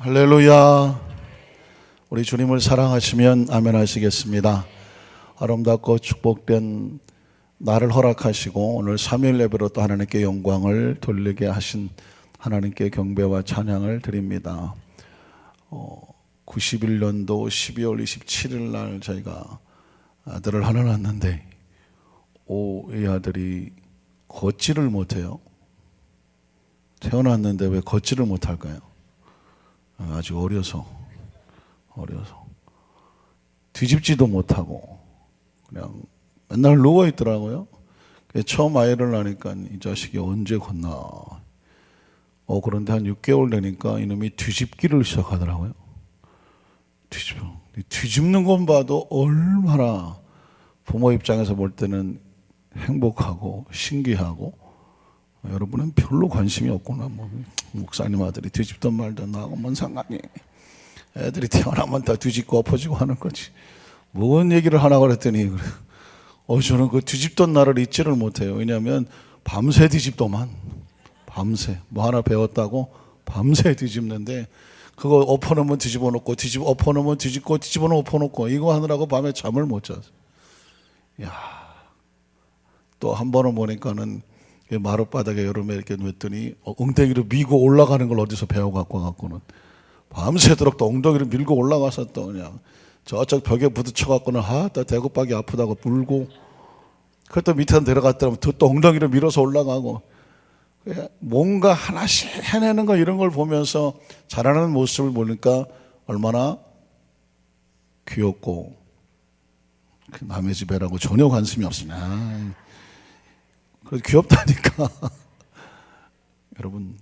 할렐루야. 우리 주님을 사랑하시면 아멘 하시겠습니다. 아름답고 축복된 날을 허락하시고 오늘 3일 예배로 또 하나님께 영광을 돌리게 하신 하나님께 경배와 찬양을 드립니다. 91년도 12월 27일 날 저희가 아들을 하나 낳았는데 이 아들이 걷지를 못해요. 태어났는데 왜 걷지를 못할까요? 아직 어려서 뒤집지도 못하고 그냥 맨날 누워 있더라고요. 처음 아이를 낳으니까 이 자식이 언제 걷나. 그런데 한 6개월 되니까 이놈이 뒤집기를 시작하더라고요. 뒤집는 건 봐도 얼마나 부모 입장에서 볼 때는 행복하고 신기하고, 여러분은 별로 관심이 없구나. 목사님 아들이 뒤집던 말던 나하고 뭔 상관이. 애들이 태어나면 다 뒤집고 엎어지고 하는 거지. 뭔 얘기를 하나 그랬더니 저는 그 뒤집던 날을 잊지를 못해요. 왜냐하면 밤새 뒤집더만. 밤새 뭐 하나 배웠다고 밤새 뒤집는데, 그거 엎어놓으면 뒤집어 놓고 엎어놓으면 뒤집고 뒤집어놓으면 엎어놓고 이거 하느라고 밤에 잠을 못 잤어요. 또 한 번은 보니까는 마룻바닥에 여름에 이렇게 놨더니 엉덩이로 미고 올라가는 걸 어디서 배워갖고 갖고는 밤새도록 또 엉덩이를 밀고 올라가서 또 그냥 저쪽 벽에 부딪혀갖고는 또 대구박이 아프다고 물고, 그것도 밑에 내려갔더니 또 엉덩이를 밀어서 올라가고, 뭔가 하나씩 해내는 거 이런 걸 보면서 자라는 모습을 보니까 얼마나 귀엽고, 남의 집애라고 전혀 관심이 없으냐. 그래도 귀엽다니까. 여러분,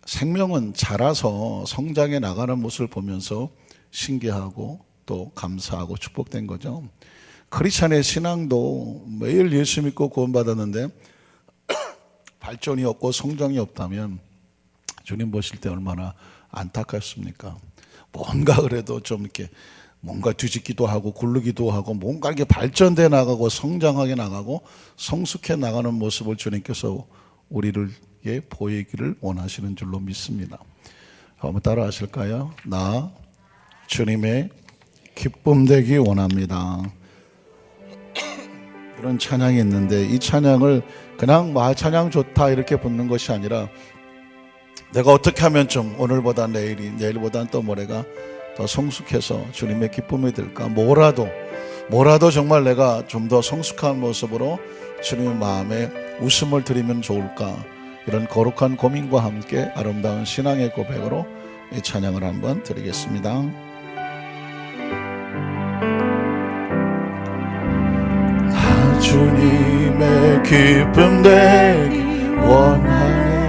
생명은 자라서 성장해 나가는 모습을 보면서 신기하고 또 감사하고 축복된 거죠. 크리스찬의 신앙도 매일 예수 믿고 구원받았는데 발전이 없고 성장이 없다면 주님 보실 때 얼마나 안타깝습니까? 뭔가 그래도 좀 이렇게 뭔가 뒤집기도 하고 굴르기도 하고 뭔가 이렇게 발전돼 나가고 성장하게 나가고 성숙해 나가는 모습을 주님께서 우리에게 보이기를 원하시는 줄로 믿습니다. 한번 따라 하실까요? 나 주님의 기쁨 되기 원합니다. 그런 찬양이 있는데, 이 찬양을 그냥 찬양 좋다 이렇게 부르는 것이 아니라, 내가 어떻게 하면 좀 오늘보다 내일보다 또 모레가 더 성숙해서 주님의 기쁨이 될까, 뭐라도 정말 내가 좀 더 성숙한 모습으로 주님의 마음에 웃음을 드리면 좋을까, 이런 거룩한 고민과 함께 아름다운 신앙의 고백으로 이 찬양을 한번 드리겠습니다. 주님의 기쁨 되기 원하네.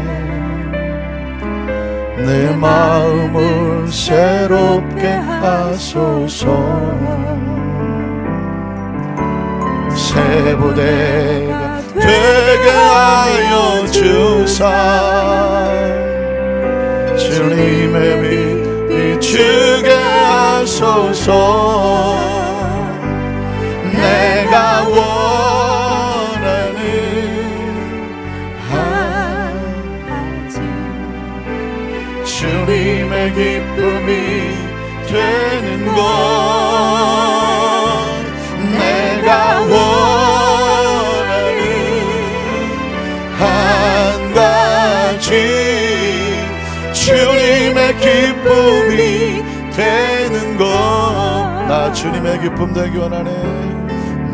내 마음을 새롭게 하소서. 새 부대가 되게 하여 주사. 주님의 빛 비추게 하소서. 내가 원하는 한 가지, 주님의 기쁨이 되는 것. 내가 원하는 한 가지, 주님의 기쁨이 되는 것. 나 주님의 기쁨 되기 원하네.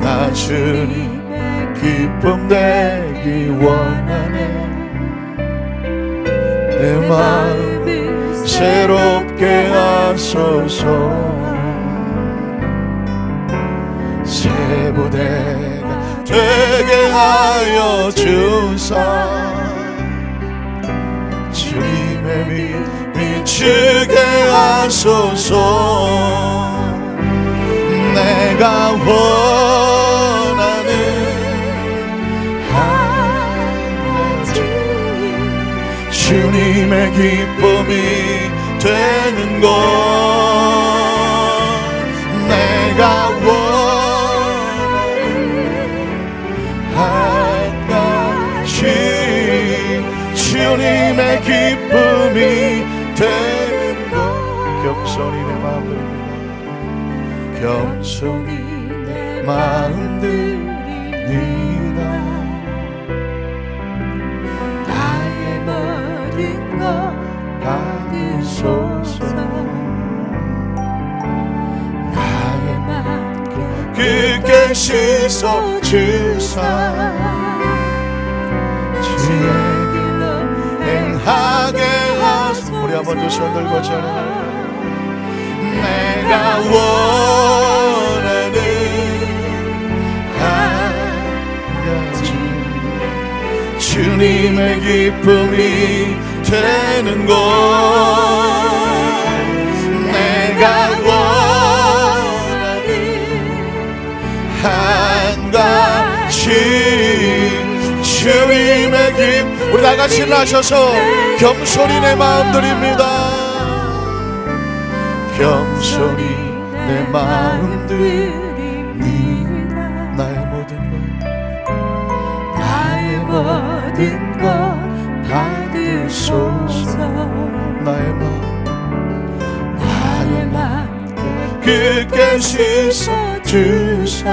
나 주님의 기쁨 되기 원하네. 내 마음을 새롭게 하소서. 새 부대가 되게 하여 주사. 주님의 빛 비추게 하소서. 내가 원하는 한 가지, 주님의 기쁨이 되는 것. 내가 원하는 한 가지, 주님의 기쁨이 되는 것. 겸손히 내 마음 드립니다. 겸손히 내 마음 드립니다. 나의 모든 것 받으소서. 나의 맘 굳게 씻어 주사 주의 길로 행하게 하소서. 우리 한번 두 손 들고 전해. 내가 원하는 한 가지 주님의 기쁨이 되는 것. 내가 원하는 한 가지 주님의 기쁨. 우리 다같이 나셔서 겸손히 내 마음 드립니다. 겸손히 내 마음 드립니다. 나의 모든 것 받으소서. 나의 맘 굳게 씻어 주사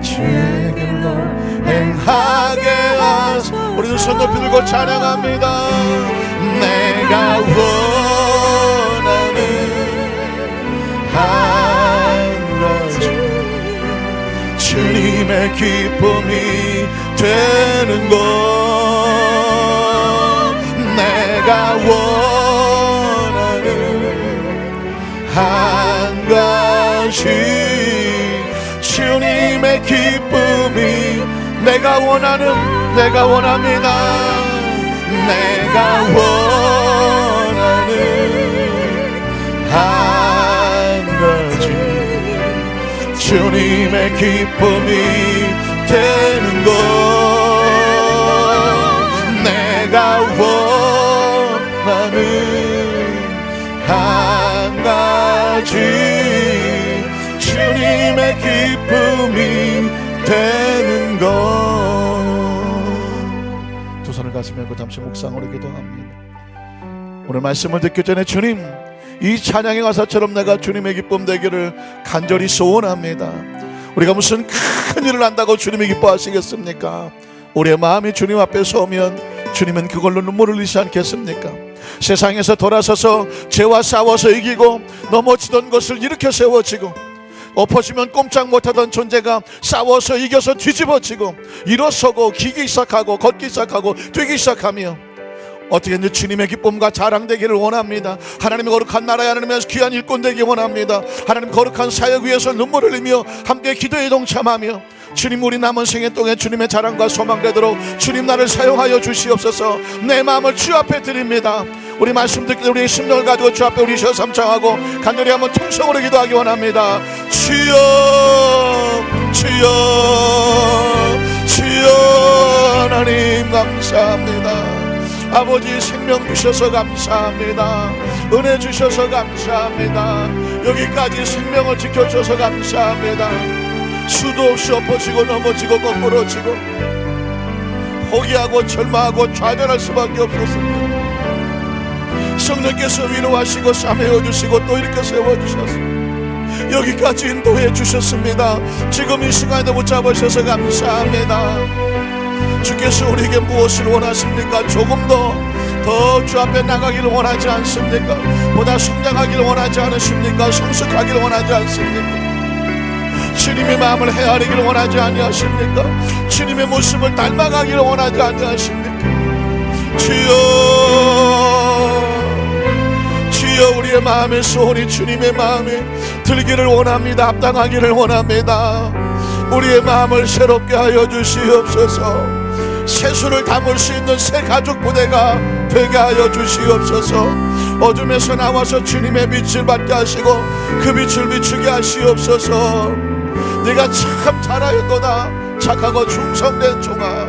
주의 길로 행하게 하소서. 우리 두 손 높이 들고 찬양합니다. 내가 원하는 한 가지 주님의 기쁨이 되는 것. 내가 원하는 한 가지 주님의 기쁨이 내가 원합니다. 내가 원하는 한 가지 주님의 기쁨이 되는 것. 내가 원하는 한 가지 주님의 기쁨이 되는 것. 두 손을 가슴에 얹고 잠시 묵상으로 기도합니다. 오늘 말씀을 듣기 전에 주님, 이 찬양의 가사처럼 내가 주님의 기쁨 되기를 간절히 소원합니다. 우리가 무슨 큰 일을 한다고 주님이 기뻐하시겠습니까? 우리의 마음이 주님 앞에 서면 주님은 그걸로 눈물을 흘리지 않겠습니까? 세상에서 돌아서서 죄와 싸워서 이기고 넘어지던 것을 일으켜 세워지고 엎어지면 꼼짝 못하던 존재가 싸워서 이겨서 뒤집어지고 일어서고 기기 시작하고 걷기 시작하고 뛰기 시작하며 어떻게든 주님의 기쁨과 자랑되기를 원합니다. 하나님의 거룩한 나라에 하나님의 귀한 일꾼 되기 원합니다. 하나님 거룩한 사역 위에서 눈물을 흘리며 함께 기도에 동참하며 주님, 우리 남은 생애 동안 주님의 자랑과 소망 되도록 주님 나를 사용하여 주시옵소서. 내 마음을 주 앞에 드립니다. 우리 말씀 듣기 우리 심령을 가지고 주 앞에 우리 셔 삼창하고 간절히 한번 통성으로 기도하기 원합니다. 주여 주여 주여 하나님 감사합니다. 아버지 생명 주셔서 감사합니다. 은혜 주셔서 감사합니다. 여기까지 생명을 지켜주셔서 감사합니다. 수도 없이 엎어지고 넘어지고 거꾸러지고 포기하고 절망하고 좌절할 수밖에 없었습니다. 성령께서 위로하시고 싸매어 주시고 또 이렇게 세워주셨습니다. 여기까지 인도해 주셨습니다. 지금 이 시간에도 붙잡으셔서 감사합니다. 주께서 우리에게 무엇을 원하십니까? 조금 더 주 앞에 나가기를 원하지 않습니까? 보다 성장하기를 원하지 않으십니까? 성숙하기를 원하지 않습니까? 주님의 마음을 헤아리기를 원하지 아니하십니까? 주님의 모습을 닮아가기를 원하지 아니하십니까? 주여 주여, 우리의 마음의 소원이 주님의 마음에 들기를 원합니다. 합당하기를 원합니다. 우리의 마음을 새롭게 하여 주시옵소서. 세수를 담을 수 있는 새 가족 부대가 되게 하여 주시옵소서. 어둠에서 나와서 주님의 빛을 받게 하시고 그 빛을 비추게 하시옵소서. 내가 참 잘하였도다. 착하고 충성된 종아,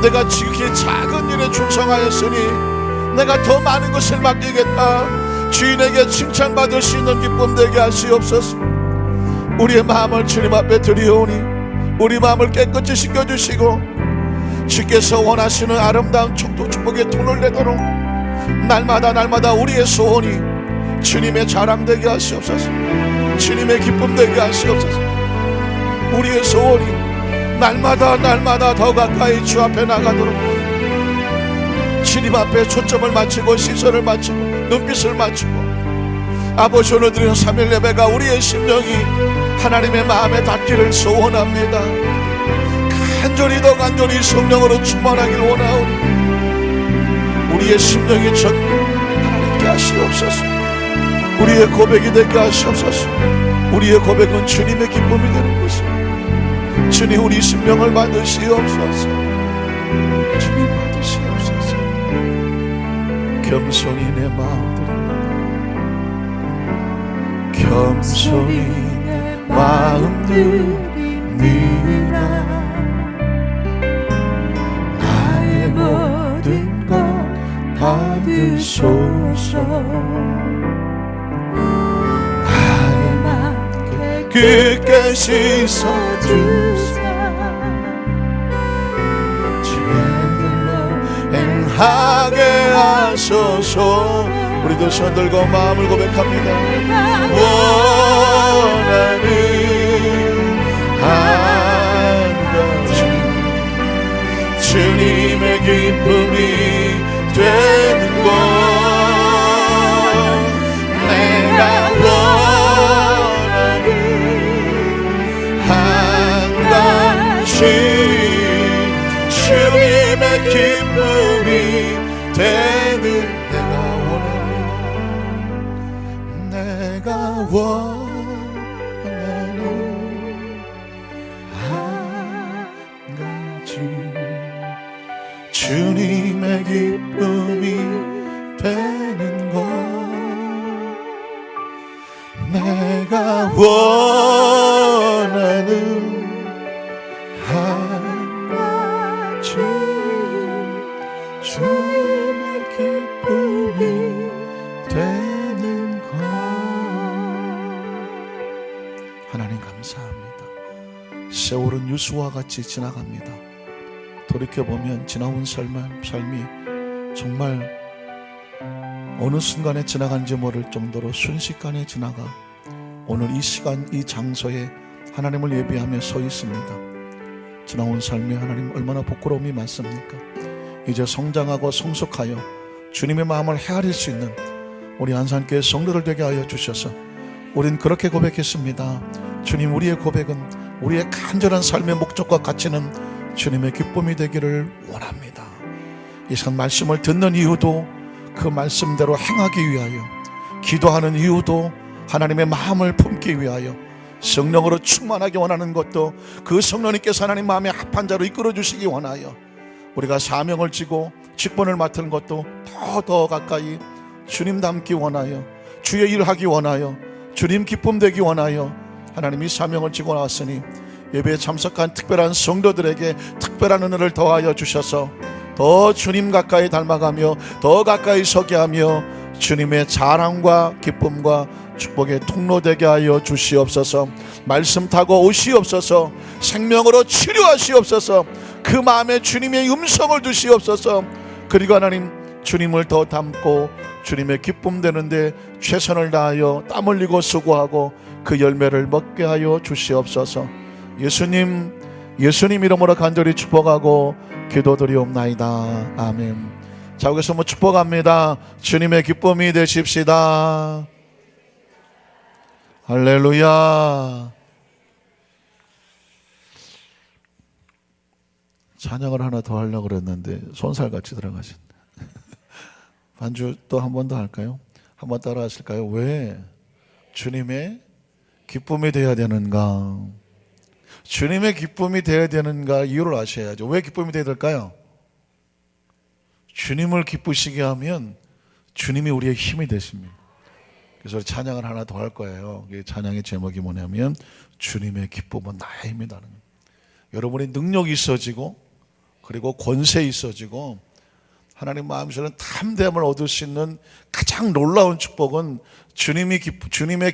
내가 지극히 작은 일에 충성하였으니 내가 더 많은 것을 맡기겠다. 주인에게 칭찬받을 수 있는 기쁨 되게 하시옵소서. 우리의 마음을 주님 앞에 드리오니 우리 마음을 깨끗이 씻겨주시고 주께서 원하시는 아름다운 축복의 돈을 내도록 날마다 우리의 소원이 주님의 자랑되게 하시옵소서. 주님의 기쁨 되게 하시옵소서. 우리의 소원이 날마다 더 가까이 주 앞에 나가도록 주님 앞에 초점을 맞추고 시선을 맞추고 눈빛을 맞추고 아버지 오늘 드리는 3일 예배가 우리의 심령이 하나님의 마음에 닿기를 소원합니다. 간절히 성령으로 충만하길 원하오니 우리의 심령이 전부 하나님께 하시옵소서. 우리의 고백이 되게 하시옵소서. 우리의 고백은 주님의 기쁨이 되는 것입니다. 주님 우리 심령을 받으시옵소서. 주님 받으시옵소서. 겸손히 내 마음 드립니다. 겸손히 내 마음 드립니다. 나의 모든 것 받으소서. 나의 맘 깊게 씻어주사 행하게 하소서. 우리도 손 들고 마음을 고백합니다. 원하는 한 가지 주님의 기쁨이 되는 것 내가 원하는 한 가지 주님의 기쁨이 되는 내가 원하는 한 가지 주님의 기쁨이 되는 것 내가 원하는 한 가지 주님의 기쁨이 되는 것. 하나님 감사합니다. 세월은 유수와 같이 지나갑니다. 돌이켜보면 지나온 삶이 정말 어느 순간에 지나간지 모를 정도로 순식간에 지나가 오늘 이 시간 이 장소에 하나님을 예배하며 서 있습니다. 지나온 삶에 하나님 얼마나 부끄러움이 많습니까? 이제 성장하고 성숙하여 주님의 마음을 헤아릴 수 있는 우리 안산교회 성도들 되게 하여 주셔서 우린 그렇게 고백했습니다. 주님 우리의 고백은 우리의 간절한 삶의 목적과 가치는 주님의 기쁨이 되기를 원합니다. 이 시간 말씀을 듣는 이유도 그 말씀대로 행하기 위하여, 기도하는 이유도 하나님의 마음을 품기 위하여, 성령으로 충만하게 원하는 것도 그 성령님께서 하나님 마음에 합한 자로 이끌어 주시기 원하여, 우리가 사명을 지고 직분을 맡은 것도 더 가까이 주님 닮기 원하여, 주의 일 하기 원하여, 주님 기쁨 되기 원하여 하나님이 사명을 지고 나왔으니 예배에 참석한 특별한 성도들에게 특별한 은혜를 더하여 주셔서 더 주님 가까이 닮아가며 더 가까이 서게 하며 주님의 자랑과 기쁨과 축복의 통로 되게 하여 주시옵소서. 말씀 타고 오시옵소서. 생명으로 치료하시옵소서. 그 마음에 주님의 음성을 주시옵소서. 그리고 하나님 주님을 더 닮고 주님의 기쁨 되는데 최선을 다하여 땀 흘리고 수고하고 그 열매를 먹게 하여 주시옵소서. 예수님 이름으로 간절히 축복하고 기도드리옵나이다. 아멘. 자, 여기서 뭐 축복합니다. 주님의 기쁨이 되십시다. 할렐루야. 찬양을 하나 더 하려고 그랬는데 손살같이 들어가셨네. 반주 또 한 번 더 할까요? 한 번 따라 하실까요? 왜 주님의 기쁨이 되어야 되는가? 주님의 기쁨이 되어야 되는가 이유를 아셔야죠. 왜 기쁨이 되어야 될까요? 주님을 기쁘시게 하면 주님이 우리의 힘이 되십니다. 그래서 찬양을 하나 더 할 거예요. 찬양의 제목이 뭐냐면 주님의 기쁨은 나의 힘이라는 거예요. 여러분의 능력이 있어지고 그리고 권세 있어지고 하나님 마음에서는 탐됨을 얻을 수 있는 가장 놀라운 축복은 주님의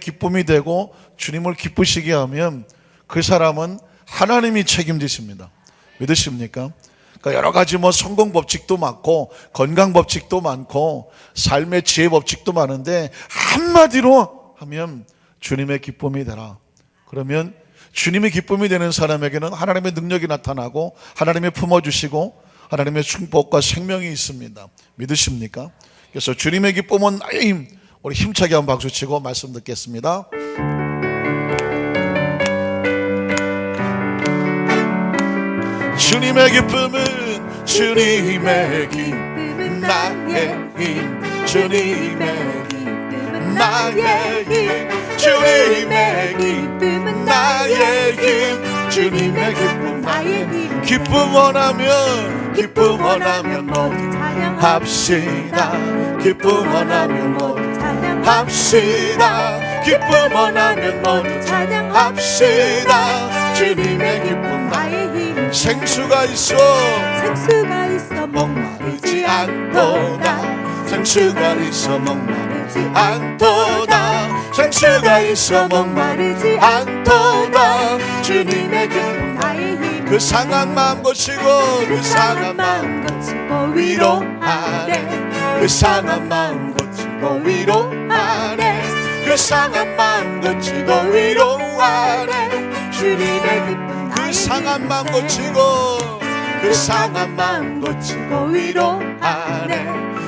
기쁨이 되고 주님을 기쁘시게 하면 그 사람은 하나님이 책임지십니다. 믿으십니까? 그러니까 여러 가지 뭐 성공 법칙도 많고 건강 법칙도 많고 삶의 지혜 법칙도 많은데 한마디로 하면 주님의 기쁨이 되라. 그러면 주님의 기쁨이 되는 사람에게는 하나님의 능력이 나타나고 하나님의 품어주시고 하나님의 축복과 생명이 있습니다. 믿으십니까? 그래서 주님의 기쁨은 나의 힘. 우리 힘차게 한번 박수 치고 말씀 듣겠습니다. 주님의 기쁨은 주님의 기쁨 나의 힘. 주님의 기쁨 나의 힘. 주님의 기쁨 나의 힘. 주님의 기쁨 나의 힘. 기쁨 원하면 모두 찬양합시다. 기쁨 원하면 모두 찬양합시다. 기쁨 원하면 모두 찬양합시다. 주님의 기쁨 나의 힘. 생수가 있어 목마르지 않도다. 생수가 있어 목마르지 않도다. 생수가 있어 목마르지 않도다. 주님의 기쁨 나의 힘. 그 상한 마음 고치고 그 상한 마음 고치고 위로하래. 그 상한 마음 고치고 위로하래. 그 상한 마음 고치고 위로하래. 주님의 기쁨 그 상한 마음 고치고 그 상한 마음 고치고 위로하래.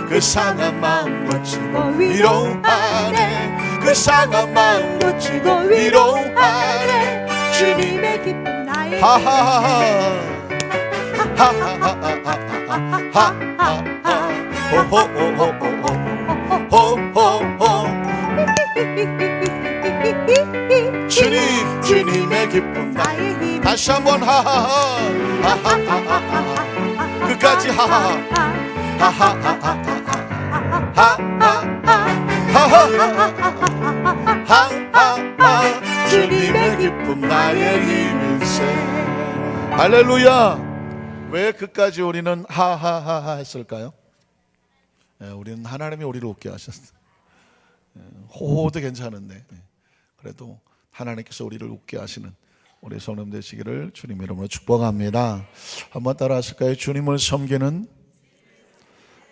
그 상한 마음 고치고 위로하래. 그 상한 마음 고치고 위로하래. 주님의 기쁨 나의 하하하하 하하하하하하하 호호호호호호호호 주님의 기쁨 나의 힘. 다시 한번 하하하 하하하하 끝까지 하하하 하하하하 하하하하 주님의 기쁨 나의 힘일세. 할렐루야. 왜 끝까지 우리는 하하하하 했을까요? 우리는 하나님이 우리를 웃게 하셨어요. 호호도 괜찮은데 그래도 하나님께서 우리를 웃게 하시는 우리 성령 되시기를 주님 이름으로 축복합니다. 한번 따라 하실까요? 주님을 섬기는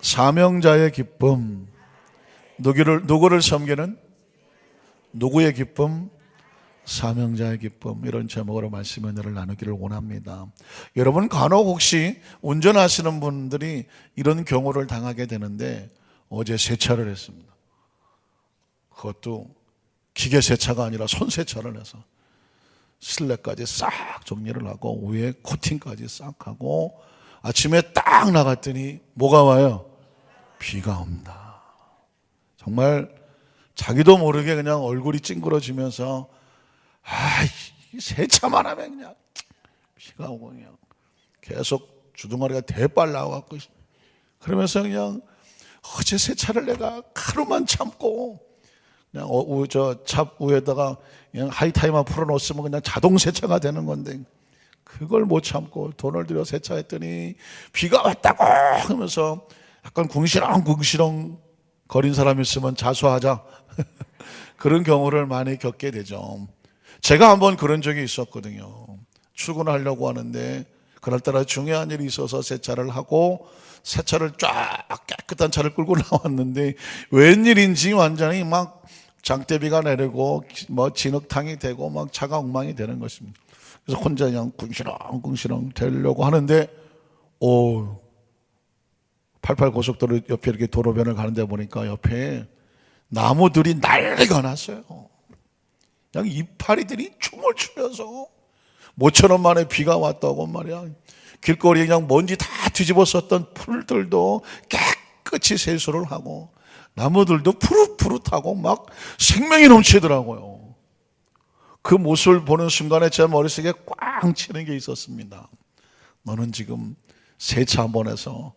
사명자의 기쁨. 누구를 섬기는 누구의 기쁨? 사명자의 기쁨. 이런 제목으로 말씀 은혜를 나누기를 원합니다. 여러분 간혹 혹시 운전하시는 분들이 이런 경우를 당하게 되는데 어제 세차를 했습니다. 그것도 기계 세차가 아니라 손 세차를 해서 실내까지 싹 정리를 하고 위에 코팅까지 싹 하고 아침에 딱 나갔더니 뭐가 와요? 비가 옵니다. 정말 자기도 모르게 그냥 얼굴이 찡그러지면서 세차만 하면 그냥 비가 오고 그냥 계속 주둥아리가 대빨 나와갖고 그러면서 그냥 어제 세차를 내가 하루만 참고 그냥 저 차 위에다가 그냥 하이타임만 풀어놓으면 그냥 자동 세차가 되는 건데 그걸 못 참고 돈을 들여 세차했더니 비가 왔다고 하면서 약간 궁시렁 거린 사람이 있으면 자수하자 그런 경우를 많이 겪게 되죠. 제가 한번 그런 적이 있었거든요. 출근하려고 하는데 그날따라 중요한 일이 있어서 세차를 하고 세차를 쫙 깨끗한 차를 끌고 나왔는데 웬일인지 완전히 막 장대비가 내리고 뭐 진흙탕이 되고 막 차가 엉망이 되는 것입니다. 그래서 혼자 그냥 궁시렁 되려고 하는데 88 고속도로 옆에 이렇게 도로변을 가는데 보니까 옆에 나무들이 난리가 났어요. 그냥 이파리들이 춤을 추면서 모처럼 만에 비가 왔다고 말이야. 길거리에 그냥 먼지 다 뒤집어 썼던 풀들도 깨끗이 세수를 하고 나무들도 푸릇푸릇하고 막 생명이 넘치더라고요. 그 모습을 보는 순간에 제 머릿속에 꽝 치는 게 있었습니다. 너는 지금 세차 한번 해서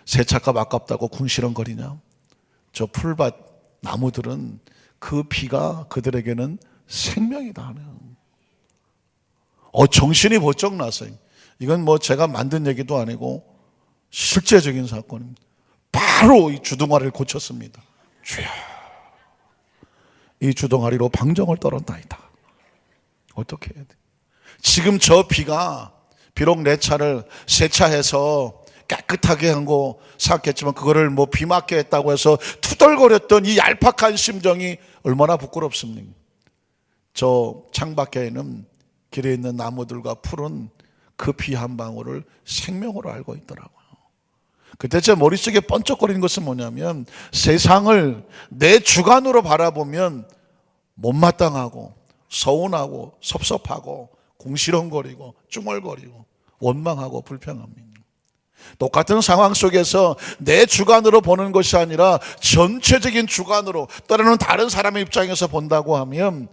세차값 아깝다고 궁시렁거리냐? 저 풀밭 나무들은 그 비가 그들에게는 생명이다 하는. 정신이 번쩍 났어요. 이건 뭐 제가 만든 얘기도 아니고 실제적인 사건입니다. 바로 이 주둥아리를 고쳤습니다. 주여, 이 주둥아리로 방정을 떨었나이다. 어떻게 해야 돼? 지금 저 비가 비록 내 차를 세차해서 깨끗하게 한 거 생각했지만 그거를 뭐 비 맞게 했다고 해서 투덜거렸던 이 얄팍한 심정이 얼마나 부끄럽습니까? 저 창밖에는 길에 있는 나무들과 풀은 그 비 한 방울을 생명으로 알고 있더라고요. 그때 제 머릿속에 번쩍거리는 것은 뭐냐면 세상을 내 주관으로 바라보면 못마땅하고 서운하고 섭섭하고 궁시렁거리고 쭝얼거리고 원망하고 불평합니다. 똑같은 상황 속에서 내 주관으로 보는 것이 아니라 전체적인 주관으로 때로는 다른 사람의 입장에서 본다고 하면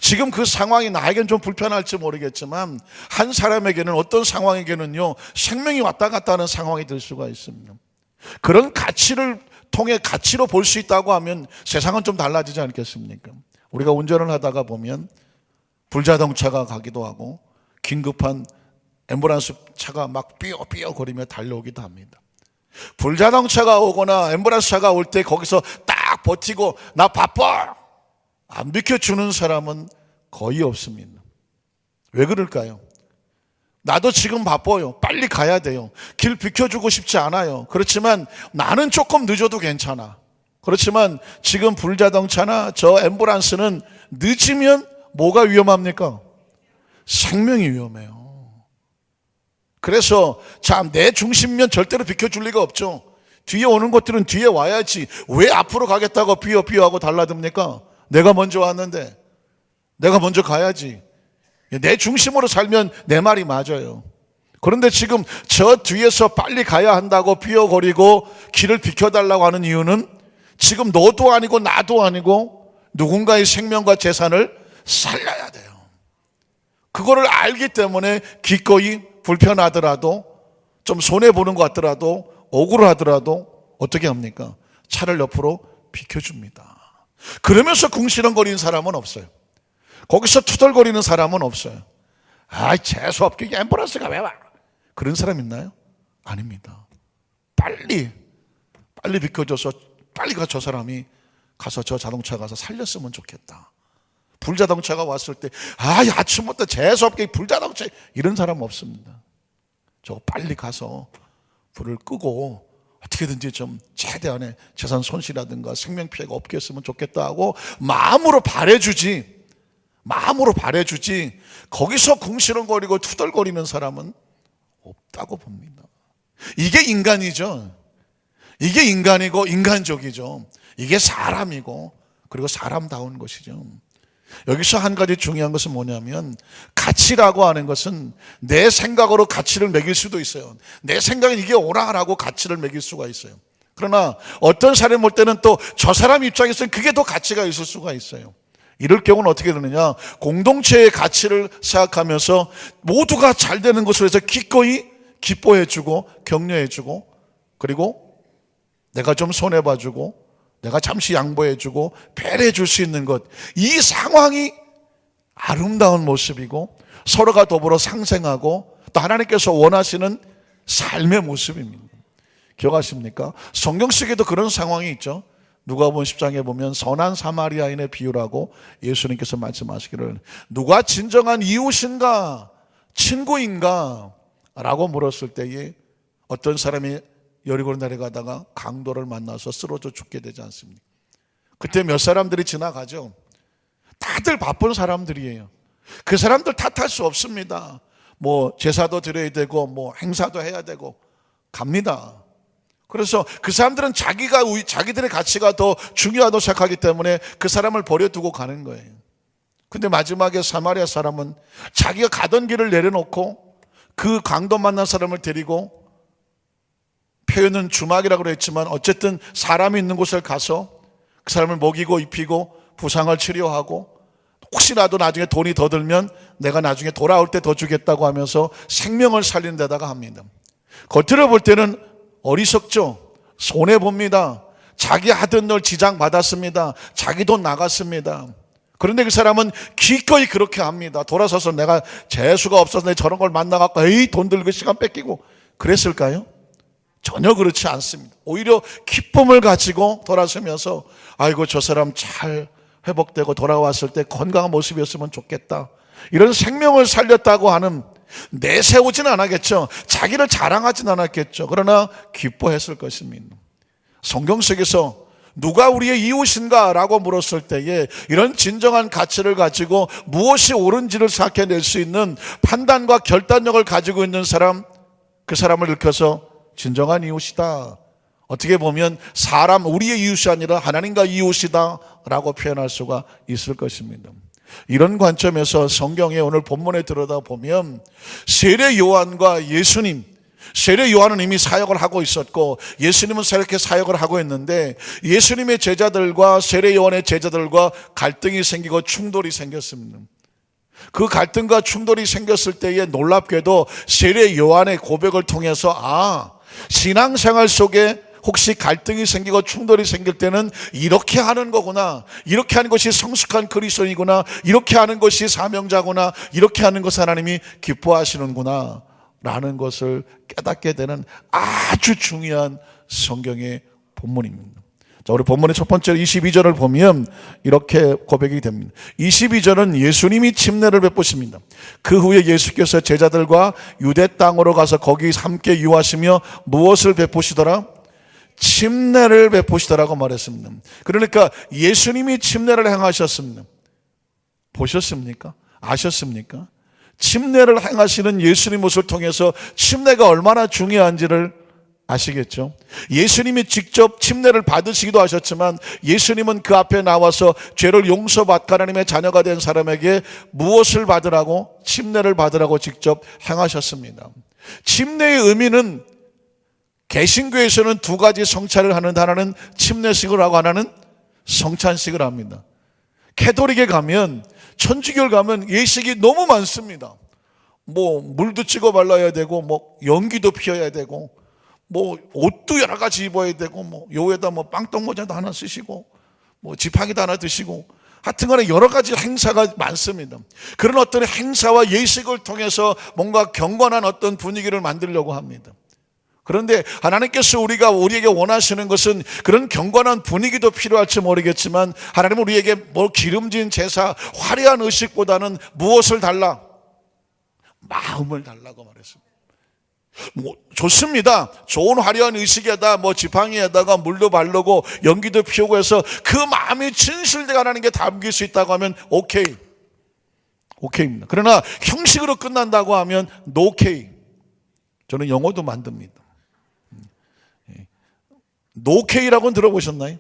지금 그 상황이 나에게는 좀 불편할지 모르겠지만 한 사람에게는 어떤 상황에게는요 생명이 왔다 갔다 하는 상황이 될 수가 있습니다. 그런 가치를 통해 가치로 볼 수 있다고 하면 세상은 좀 달라지지 않겠습니까? 우리가 운전을 하다가 보면 불자동차가 가기도 하고 긴급한 앰뷸런스 차가 막 삐어삐어 거리며 달려오기도 합니다. 불자동차가 오거나 앰뷸런스 차가 올 때 거기서 딱 버티고 나 바빠! 안 비켜주는 사람은 거의 없습니다. 왜 그럴까요? 나도 지금 바빠요. 빨리 가야 돼요. 길 비켜주고 싶지 않아요. 그렇지만 나는 조금 늦어도 괜찮아. 그렇지만 지금 불자동차나 저 앰뷸런스는 늦으면 뭐가 위험합니까? 생명이 위험해요. 그래서 참 내 중심면 절대로 비켜줄 리가 없죠. 뒤에 오는 것들은 뒤에 와야지 왜 앞으로 가겠다고 삐어삐어하고 달라듭니까? 내가 먼저 왔는데 내가 먼저 가야지. 내 중심으로 살면 내 말이 맞아요. 그런데 지금 저 뒤에서 빨리 가야 한다고 삐어거리고 길을 비켜달라고 하는 이유는 지금 너도 아니고 나도 아니고 누군가의 생명과 재산을 살려야 돼요. 그거를 알기 때문에 기꺼이 불편하더라도 좀 손해보는 것 같더라도 억울하더라도 어떻게 합니까? 차를 옆으로 비켜줍니다. 그러면서 궁시렁거리는 사람은 없어요. 거기서 투덜거리는 사람은 없어요. 아, 재수없게 앰뷸런스가 왜 와? 그런 사람 있나요? 아닙니다. 빨리 비켜줘서 빨리 가 저 사람이 가서 저 자동차 가서 살렸으면 좋겠다. 불자동차가 왔을 때 아침부터 재수없게 불자동차 이런 사람 없습니다. 저 빨리 가서 불을 끄고 어떻게든지 좀 최대한의 재산 손실이라든가 생명 피해가 없게 했으면 좋겠다 하고 마음으로 바래주지 거기서 궁시렁거리고 투덜거리는 사람은 없다고 봅니다. 이게 인간이죠. 이게 인간이고 인간적이죠. 이게 사람이고 그리고 사람다운 것이죠. 여기서 한 가지 중요한 것은 뭐냐면 가치라고 하는 것은 내 생각으로 가치를 매길 수도 있어요. 내 생각은 이게 옳아라고 가치를 매길 수가 있어요. 그러나 어떤 사람이 볼 때는 또 저 사람 입장에서는 그게 더 가치가 있을 수가 있어요. 이럴 경우는 어떻게 되느냐, 공동체의 가치를 생각하면서 모두가 잘 되는 것으로 해서 기꺼이 기뻐해주고 격려해주고 그리고 내가 좀 손해봐주고 내가 잠시 양보해주고 배려해 줄 수 있는 것, 이 상황이 아름다운 모습이고 서로가 더불어 상생하고 또 하나님께서 원하시는 삶의 모습입니다. 기억하십니까? 성경 속에도 그런 상황이 있죠. 누가복음 10장에 보면 선한 사마리아인의 비유라고 예수님께서 말씀하시기를 누가 진정한 이웃인가 친구인가 라고 물었을 때에 어떤 사람이 여리고로 내려가다가 강도를 만나서 쓰러져 죽게 되지 않습니까? 그때 몇 사람들이 지나가죠. 다들 바쁜 사람들이에요. 그 사람들 탓할 수 없습니다. 뭐 제사도 드려야 되고 뭐 행사도 해야 되고 갑니다. 그래서 그 사람들은 자기들의 가치가 더 중요하다고 생각하기 때문에 그 사람을 버려두고 가는 거예요. 근데 마지막에 사마리아 사람은 자기가 가던 길을 내려놓고 그 강도 만난 사람을 데리고, 표현은 주막이라고 그랬지만 어쨌든 사람이 있는 곳을 가서 그 사람을 먹이고 입히고 부상을 치료하고 혹시라도 나중에 돈이 더 들면 내가 나중에 돌아올 때 더 주겠다고 하면서 생명을 살리는 데다가 합니다. 겉으로 볼 때는 어리석죠. 손해봅니다. 자기 하던 일 지장 받았습니다. 자기 돈 나갔습니다. 그런데 그 사람은 기꺼이 그렇게 합니다. 돌아서서 내가 재수가 없어서 저런 걸 만나갖고 돈 들고 시간 뺏기고 그랬을까요? 전혀 그렇지 않습니다. 오히려 기쁨을 가지고 돌아서면서 아이고 저 사람 잘 회복되고 돌아왔을 때 건강한 모습이었으면 좋겠다, 이런 생명을 살렸다고 하는 내세우지는 않았겠죠. 자기를 자랑하지는 않았겠죠. 그러나 기뻐했을 것입니다. 성경 속에서 누가 우리의 이웃인가 라고 물었을 때에 이런 진정한 가치를 가지고 무엇이 옳은지를 생각해낼 수 있는 판단과 결단력을 가지고 있는 사람, 그 사람을 일컬어서 진정한 이웃이다. 어떻게 보면 사람, 우리의 이웃이 아니라 하나님과 이웃이다 라고 표현할 수가 있을 것입니다. 이런 관점에서 성경의 오늘 본문에 들여다보면 세례 요한과 예수님, 세례 요한은 이미 사역을 하고 있었고 예수님은 새롭게 사역을 하고 있는데 예수님의 제자들과 세례 요한의 제자들과 갈등이 생기고 충돌이 생겼습니다. 그 갈등과 충돌이 생겼을 때에 놀랍게도 세례 요한의 고백을 통해서 신앙생활 속에 혹시 갈등이 생기고 충돌이 생길 때는 이렇게 하는 거구나, 이렇게 하는 것이 성숙한 그리스도인이구나, 이렇게 하는 것이 사명자구나, 이렇게 하는 것을 하나님이 기뻐하시는구나 라는 것을 깨닫게 되는 아주 중요한 성경의 본문입니다. 자, 우리 본문의 첫 번째 22절을 보면 이렇게 고백이 됩니다. 22절은 예수님이 침례를 베푸십니다. 그 후에 예수께서 제자들과 유대 땅으로 가서 거기 함께 유하시며 무엇을 베푸시더라? 침례를 베푸시더라고 말했습니다. 그러니까 예수님이 침례를 행하셨습니다. 보셨습니까? 아셨습니까? 침례를 행하시는 예수님 모습을 통해서 침례가 얼마나 중요한지를 아시겠죠? 예수님이 직접 침례를 받으시기도 하셨지만 예수님은 그 앞에 나와서 죄를 용서받고 하나님의 자녀가 된 사람에게 무엇을 받으라고? 침례를 받으라고 직접 행하셨습니다. 침례의 의미는 개신교에서는 두 가지 성찬을 하는데 하나는 침례식을 하고 하나는 성찬식을 합니다. 캐톨릭에 가면, 천주교를 가면 예식이 너무 많습니다. 물도 찍어 발라야 되고, 연기도 피워야 되고, 옷도 여러 가지 입어야 되고, 요에다 빵떡모자도 하나 쓰시고, 지팡이도 하나 드시고, 하여튼 간에 여러 가지 행사가 많습니다. 그런 어떤 행사와 예식을 통해서 뭔가 경건한 어떤 분위기를 만들려고 합니다. 그런데 하나님께서 우리에게 원하시는 것은 그런 경건한 분위기도 필요할지 모르겠지만 하나님은 우리에게 기름진 제사, 화려한 의식보다는 무엇을 달라? 마음을 달라고 말했습니다. 좋습니다. 좋은 화려한 의식에다 지팡이에다가 물도 바르고 연기도 피우고 해서 그 마음이 진실되게 하나님 게 담길 수 있다고 하면 오케이입니다. 그러나 형식으로 끝난다고 하면 노케이. 저는 영어도 만듭니다. 노케이라고는 들어보셨나요?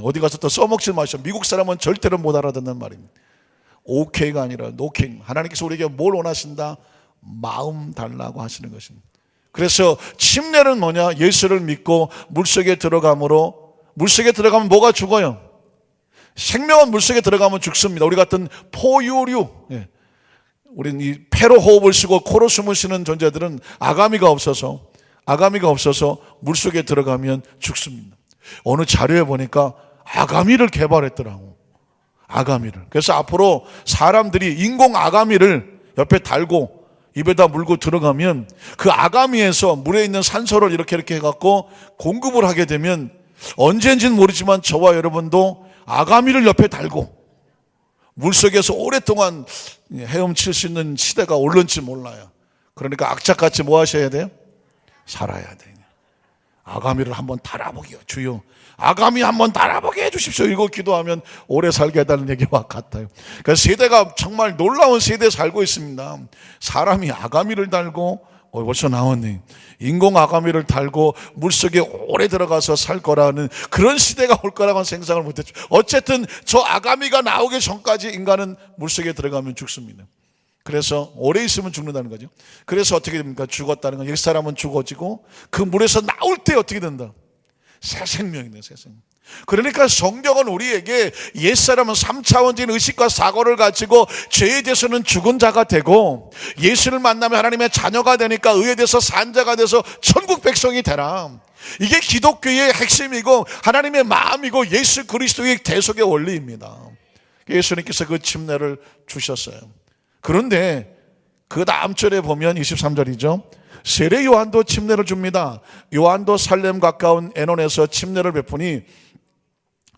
어디 가서 또 써먹지 마셔. 미국 사람은 절대로 못 알아듣는 말입니다. 오케이가 아니라 노케이. 하나님께서 우리에게 뭘 원하신다? 마음 달라고 하시는 것입니다. 그래서 침례는 뭐냐? 예수를 믿고 물속에 들어감으로, 물속에 들어가면 뭐가 죽어요? 생명은 물속에 들어가면 죽습니다. 우리 같은 포유류, 우리는 이 폐로 호흡을 쉬고 코로 숨을 쉬는 존재들은 아가미가 없어서 물속에 들어가면 죽습니다. 어느 자료에 보니까 아가미를 개발했더라고. 아가미를. 그래서 앞으로 사람들이 인공 아가미를 옆에 달고 입에다 물고 들어가면 그 아가미에서 물에 있는 산소를 이렇게 해갖고 공급을 하게 되면 언제인지는 모르지만 저와 여러분도 아가미를 옆에 달고 물속에서 오랫동안 헤엄칠 수 있는 시대가 올는지 몰라요. 그러니까 악착같이 뭐 하셔야 돼요? 살아야 돼요. 아가미를 한번 달아보게요. 주여, 아가미 한번 달아보게 해주십시오. 이거 기도하면 오래 살게 해달라는 얘기와 같아요. 그러니까 세대가 정말 놀라운 세대에 살고 있습니다. 사람이 아가미를 달고, 벌써 나왔네. 인공 아가미를 달고 물속에 오래 들어가서 살 거라는 그런 시대가 올 거라고는 생각을 못했죠. 어쨌든 저 아가미가 나오기 전까지 인간은 물속에 들어가면 죽습니다. 그래서 오래 있으면 죽는다는 거죠. 그래서 어떻게 됩니까? 죽었다는 건 옛사람은 죽어지고 그 물에서 나올 때 어떻게 된다? 새 생명이네, 새 생명. 그러니까 성경은 우리에게 옛사람은 3차원적인 의식과 사고를 가지고 죄에 대해서는 죽은 자가 되고 예수를 만나면 하나님의 자녀가 되니까 의에 대해서 산 자가 돼서 천국 백성이 되라. 이게 기독교의 핵심이고 하나님의 마음이고 예수 그리스도의 대속의 원리입니다. 예수님께서 그 침례를 주셨어요. 그런데 그 다음 절에 보면 23절이죠. 세례 요한도 침례를 줍니다. 요한도 살렘 가까운 에논에서 침례를 베푸니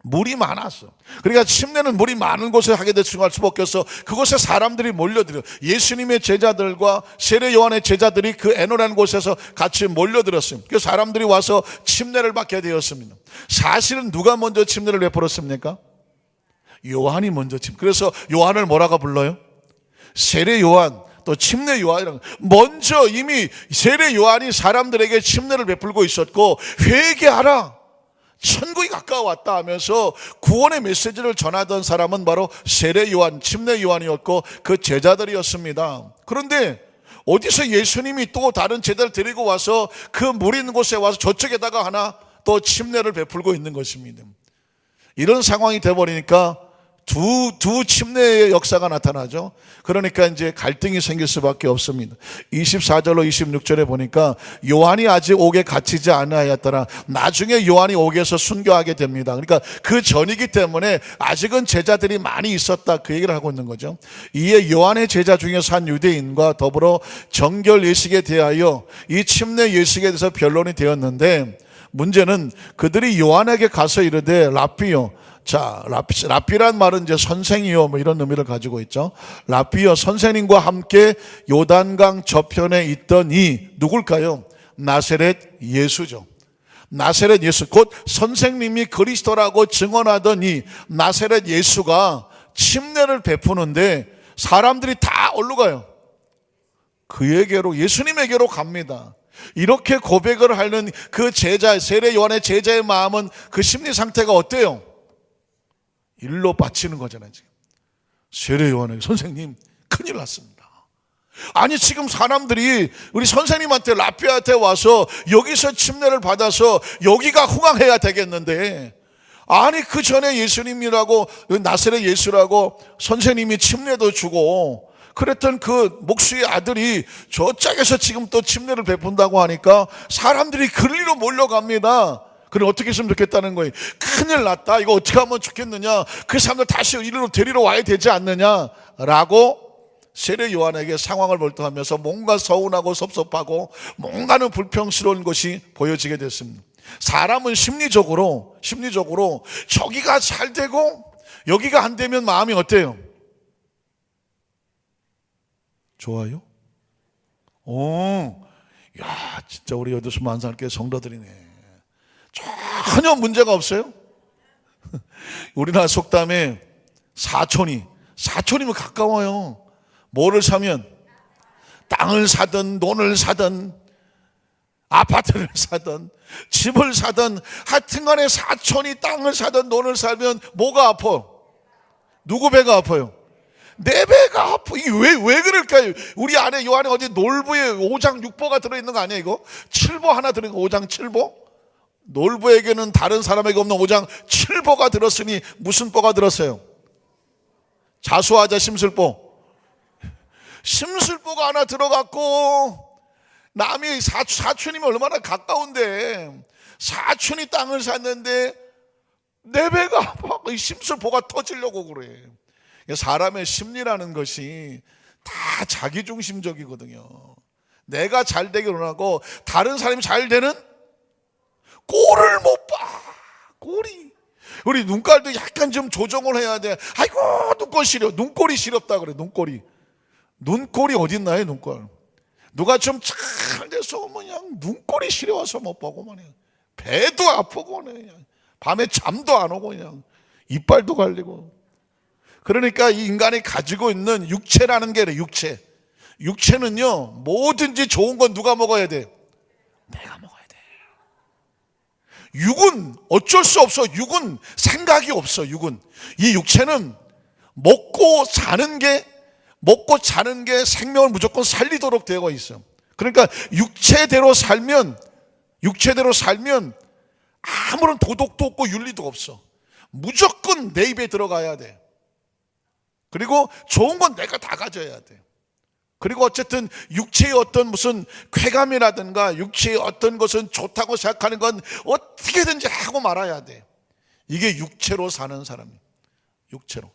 물이 많았어. 그러니까 침례는 물이 많은 곳에 하게 될 수밖에 없어. 그곳에 사람들이 몰려들어. 예수님의 제자들과 세례 요한의 제자들이 그 에노라는 곳에서 같이 몰려들었어요. 그 사람들이 와서 침례를 받게 되었습니다. 사실은 누가 먼저 침례를 베풀었습니까? 요한이 먼저 그래서 요한을 뭐라고 불러요? 세례 요한, 또 침례 요한이라고. 먼저 이미 세례 요한이 사람들에게 침례를 베풀고 있었고, 회개하라, 천국이 가까워왔다 하면서 구원의 메시지를 전하던 사람은 바로 세례 요한, 침례 요한이었고 그 제자들이었습니다. 그런데 어디서 예수님이 또 다른 제자를 데리고 와서 그 물 있는 곳에 와서 저쪽에다가 하나 또 침례를 베풀고 있는 것입니다. 이런 상황이 돼버리니까 두 침례의 역사가 나타나죠. 그러니까 이제 갈등이 생길 수밖에 없습니다. 24절로 26절에 보니까 요한이 아직 옥에 갇히지 아니하였더라. 나중에 요한이 옥에서 순교하게 됩니다. 그러니까 그 전이기 때문에 아직은 제자들이 많이 있었다, 그 얘기를 하고 있는 거죠. 이에 요한의 제자 중에서 한 유대인과 더불어 정결 예식에 대하여 이 침례 예식에 대해서 변론이 되었는데, 문제는 그들이 요한에게 가서 이르되 라피요, 자, 라피란 말은 이제 선생이요 뭐 이런 의미를 가지고 있죠. 라피요, 선생님과 함께 요단강 저편에 있던 이 누굴까요? 나세렛 예수죠. 나세렛 예수, 곧 선생님이 그리스도라고 증언하던 이 나세렛 예수가 침례를 베푸는데 사람들이 다 어디로 가요? 그에게로, 예수님에게로 갑니다. 이렇게 고백을 하는 그 제자, 세례 요한의 제자의 마음은, 그 심리 상태가 어때요? 일로 빠치는 거잖아요. 지금 세례 요한에게, 선생님 큰일 났습니다. 아니 지금 사람들이 우리 선생님한테, 라피한테 와서 여기서 침례를 받아서 여기가 흥황해야 되겠는데, 아니 그 전에 예수님이라고, 나세렛 예수라고 선생님이 침례도 주고 그랬던 그 목수의 아들이 저 짝에서 지금 또 침례를 베푼다고 하니까 사람들이 그리로 몰려갑니다. 그럼 어떻게 했으면 좋겠다는 거예요. 큰일 났다, 이거 어떻게 하면 좋겠느냐, 그 사람들 다시 이리로 데리러 와야 되지 않느냐라고 세례 요한에게 상황을 몰두하면서 뭔가 서운하고 섭섭하고 뭔가는 불평스러운 것이 보여지게 됐습니다. 사람은 심리적으로 저기가 잘 되고 여기가 안 되면 마음이 어때요? 좋아요? 야, 진짜 우리 여도수 만상교회 성도들이네. 전혀 문제가 없어요. 우리나라 속담에 사촌이면 가까워요. 뭐를 사면? 땅을 사든 돈을 사든 아파트를 사든 집을 사든 하여튼 간에 사촌이 땅을 사든 돈을 사면 뭐가 아파? 누구 배가 아파요? 내 배가 아파. 이게 왜 그럴까요? 우리 안에, 요 안에 어디 놀부에 5장 6보가 들어있는 거 아니에요? 이거 7보 하나 들어있는 거, 5장 7보? 놀부에게는 다른 사람에게 없는 5장 7보가 들었으니 무슨 보가 들었어요? 자수하자 심술보. 심술보가 하나 들어갔고, 남이 사촌이면 얼마나 가까운데 사촌이 땅을 샀는데 내 배가 아파. 이 심술보가 터지려고 그래. 사람의 심리라는 것이 다 자기중심적이거든요. 내가 잘 되기를 원하고 다른 사람이 잘 되는 꼴을 못 봐. 꼴이. 우리 눈깔도 약간 좀 조정을 해야 돼. 아이고 눈꼴 시려. 눈꼴이 시렵다 그래. 눈꼴이 어딨나요? 눈꼴. 누가 좀 잘 돼서 그냥 눈꼴이 시려워서 못 보고 그냥 배도 아프고 그냥 밤에 잠도 안 오고 그냥 이빨도 갈리고. 그러니까 이 인간이 가지고 있는 육체라는 게 육체. 육체는요, 뭐든지 좋은 건 누가 먹어야 돼? 내가 먹어야 돼. 육은 어쩔 수 없어. 육은 생각이 없어. 육은. 이 육체는 먹고 자는 게 생명을 무조건 살리도록 되어 있어. 그러니까 육체대로 살면 아무런 도덕도 없고 윤리도 없어. 무조건 내 입에 들어가야 돼. 그리고 좋은 건 내가 다 가져야 돼. 그리고 어쨌든 육체의 어떤 무슨 쾌감이라든가 육체의 어떤 것은 좋다고 생각하는 건 어떻게든지 하고 말아야 돼. 이게 육체로 사는 사람이에요. 육체로.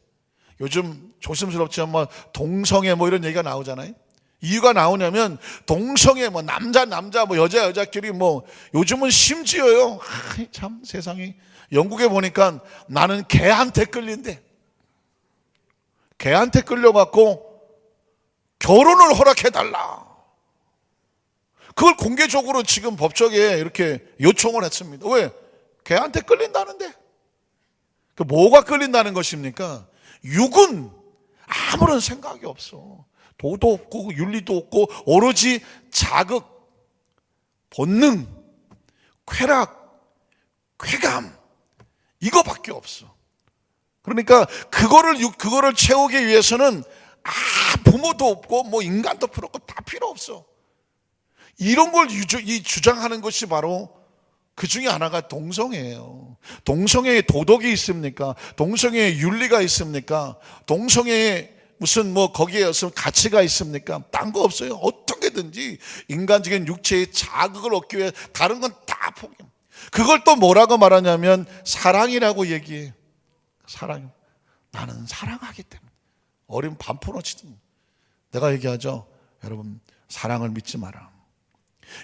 요즘 조심스럽지만 뭐 동성애 뭐 이런 얘기가 나오잖아요. 이유가 나오냐면 동성애 뭐 남자 뭐 여자끼리 뭐 요즘은 심지어요. 참 세상이 영국에 보니까 나는 개한테 끌린대. 개한테 끌려갖고 결혼을 허락해달라. 그걸 공개적으로 지금 법정에 이렇게 요청을 했습니다. 왜? 개한테 끌린다는데. 그 뭐가 끌린다는 것입니까? 육은 아무런 생각이 없어. 도도 없고 윤리도 없고 오로지 자극, 본능, 쾌락, 쾌감 이거밖에 없어. 그러니까 그거를 채우기 위해서는 부모도 없고 뭐 인간도 필요 없고 다 필요 없어. 이런 걸 주장하는 것이 바로 그 중에 하나가 동성애예요. 동성애에 도덕이 있습니까? 동성애에 윤리가 있습니까? 동성애에 무슨 뭐 거기에 무슨 가치가 있습니까? 딴 거 없어요. 어떻게든지 인간적인 육체의 자극을 얻기 위해 다른 건 다 포기. 그걸 또 뭐라고 말하냐면 사랑이라고 얘기해. 사랑. 나는 사랑하기 때문에. 어린 반포너치든 내가 얘기하죠. 여러분 사랑을 믿지 마라.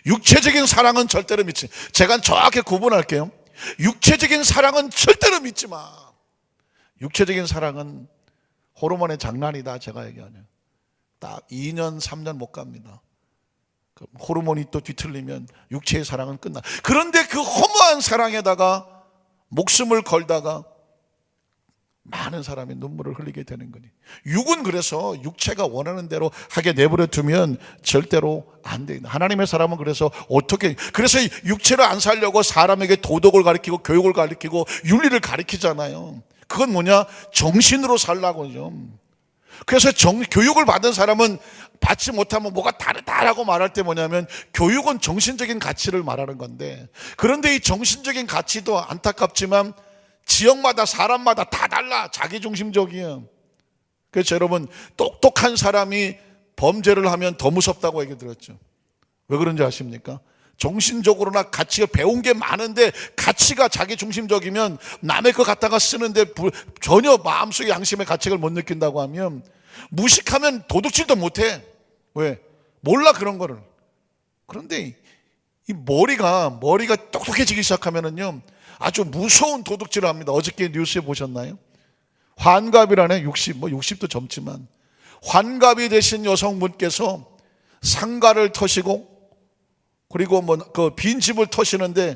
육체적인 사랑은 절대로 믿지. 제가 정확히 구분할게요. 육체적인 사랑은 절대로 믿지 마. 육체적인 사랑은 호르몬의 장난이다. 제가 얘기하냐. 딱 2년 3년 못 갑니다. 호르몬이 또 뒤틀리면 육체의 사랑은 끝나. 그런데 그 허무한 사랑에다가 목숨을 걸다가 많은 사람이 눈물을 흘리게 되는 거니. 육은 그래서 육체가 원하는 대로 하게 내버려 두면 절대로 안 돼. 하나님의 사람은 그래서 그래서 육체를 안 살려고 사람에게 도덕을 가르치고 교육을 가르치고 윤리를 가르치잖아요. 그건 뭐냐? 정신으로 살라고죠. 그래서 교육을 받은 사람은 받지 못하면 뭐가 다르다라고 말할 때 뭐냐면 교육은 정신적인 가치를 말하는 건데, 그런데 이 정신적인 가치도 안타깝지만 지역마다 사람마다 다 달라. 자기중심적이에요. 그래서 여러분 똑똑한 사람이 범죄를 하면 더 무섭다고 얘기 들었죠. 왜 그런지 아십니까? 정신적으로나 가치가 배운 게 많은데 가치가 자기중심적이면 남의 거 갖다가 쓰는데 전혀 마음속에 양심의 가치를 못 느낀다고 하면 무식하면 도둑질도 못해. 왜? 몰라 그런 거를. 그런데 이 머리가 똑똑해지기 시작하면은요 아주 무서운 도둑질을 합니다. 어저께 뉴스에 보셨나요? 환갑이라네. 60도 젊지만 환갑이 되신 여성분께서 상가를 터시고 그리고 그 빈집을 터시는데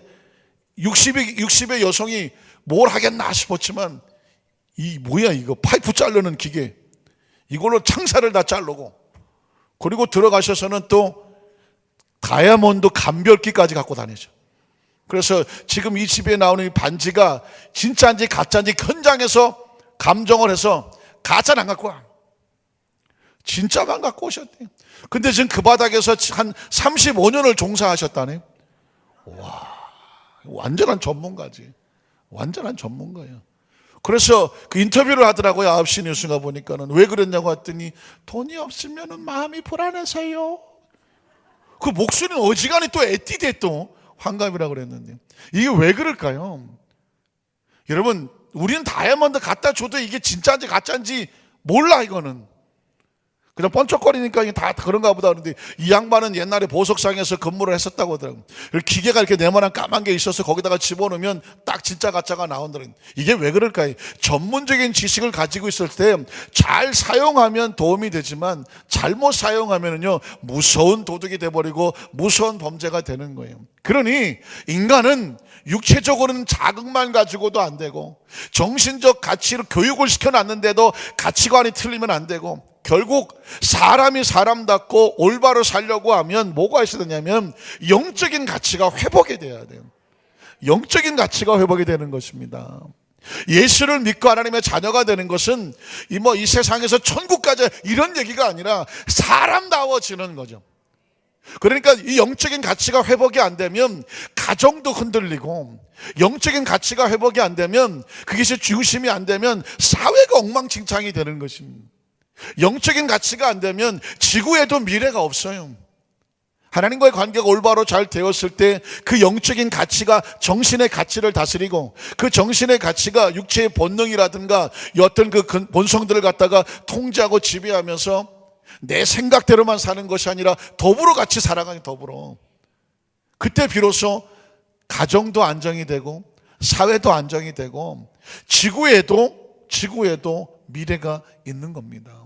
60의 여성이 뭘 하겠나 싶었지만 뭐야 이거 파이프 자르는 기계 이걸로 창살을 다 자르고 그리고 들어가셔서는 또 다이아몬드 감별기까지 갖고 다니죠. 그래서 지금 이 집에 나오는 이 반지가 진짜인지 가짜인지 현장에서 감정을 해서 가짜는 안 갖고 와. 진짜만 갖고 오셨대요. 근데 지금 그 바닥에서 한 35년을 종사하셨다네. 와, 완전한 전문가지. 완전한 전문가예요. 그래서 그 인터뷰를 하더라고요. 9시 뉴스가 보니까는. 왜 그랬냐고 했더니 돈이 없으면 마음이 불안해서요. 그 목소리는 어지간히 또 애띠대 또 환갑이라고 그랬는데 이게 왜 그럴까요? 여러분 우리는 다이아몬드 갖다 줘도 이게 진짜인지 가짜인지 몰라. 이거는 그냥 번쩍거리니까 이게 다 그런가 보다 그러는데 이 양반은 옛날에 보석상에서 근무를 했었다고 하더라고요. 기계가 이렇게 네모난 까만 게 있어서 거기다가 집어넣으면 딱 진짜 가짜가 나온다는. 이게 왜 그럴까요? 전문적인 지식을 가지고 있을 때 잘 사용하면 도움이 되지만 잘못 사용하면은요 무서운 도둑이 돼버리고 무서운 범죄가 되는 거예요. 그러니 인간은 육체적으로는 자극만 가지고도 안 되고 정신적 가치로 교육을 시켜놨는데도 가치관이 틀리면 안 되고 결국 사람이 사람답고 올바로 살려고 하면 뭐가 있어야 되냐면 영적인 가치가 회복이 돼야 돼요. 영적인 가치가 회복이 되는 것입니다. 예수를 믿고 하나님의 자녀가 되는 것은 이 세상에서 천국까지 이런 얘기가 아니라 사람다워지는 거죠. 그러니까 이 영적인 가치가 회복이 안 되면 가정도 흔들리고 영적인 가치가 회복이 안 되면 그것이 중심이 안 되면 사회가 엉망진창이 되는 것입니다. 영적인 가치가 안 되면 지구에도 미래가 없어요. 하나님과의 관계가 올바로 잘 되었을 때 그 영적인 가치가 정신의 가치를 다스리고 그 정신의 가치가 육체의 본능이라든가 어떤 그 본성들을 갖다가 통제하고 지배하면서 내 생각대로만 사는 것이 아니라 더불어 같이 살아가는 더불어. 그때 비로소 가정도 안정이 되고 사회도 안정이 되고 지구에도 미래가 있는 겁니다.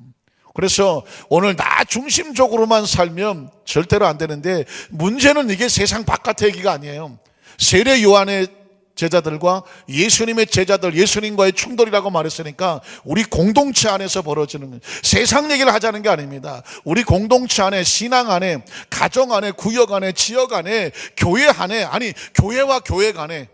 그래서 오늘 나 중심적으로만 살면 절대로 안 되는데, 문제는 이게 세상 바깥의 얘기가 아니에요. 세례 요한의 제자들과 예수님의 제자들, 예수님과의 충돌이라고 말했으니까 우리 공동체 안에서 벌어지는 거예요. 세상 얘기를 하자는 게 아닙니다. 우리 공동체 안에, 신앙 안에, 가정 안에, 구역 안에, 지역 안에, 교회 안에, 아니 교회와 교회 간에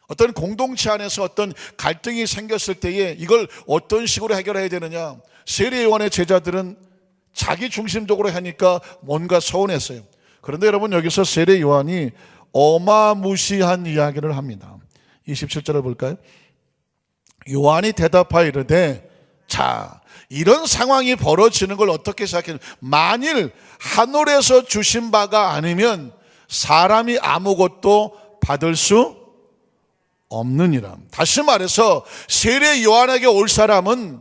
어떤 공동체 안에서 어떤 갈등이 생겼을 때에 이걸 어떤 식으로 해결해야 되느냐. 세례 요한의 제자들은 자기 중심적으로 하니까 뭔가 서운했어요. 그런데 여러분, 여기서 세례 요한이 어마무시한 이야기를 합니다. 27절을 볼까요? 요한이 대답하여 이르되, 자, 이런 상황이 벌어지는 걸 어떻게 생각해요? 만일 하늘에서 주신 바가 아니면 사람이 아무것도 받을 수 없느니라. 다시 말해서 세례 요한에게 올 사람은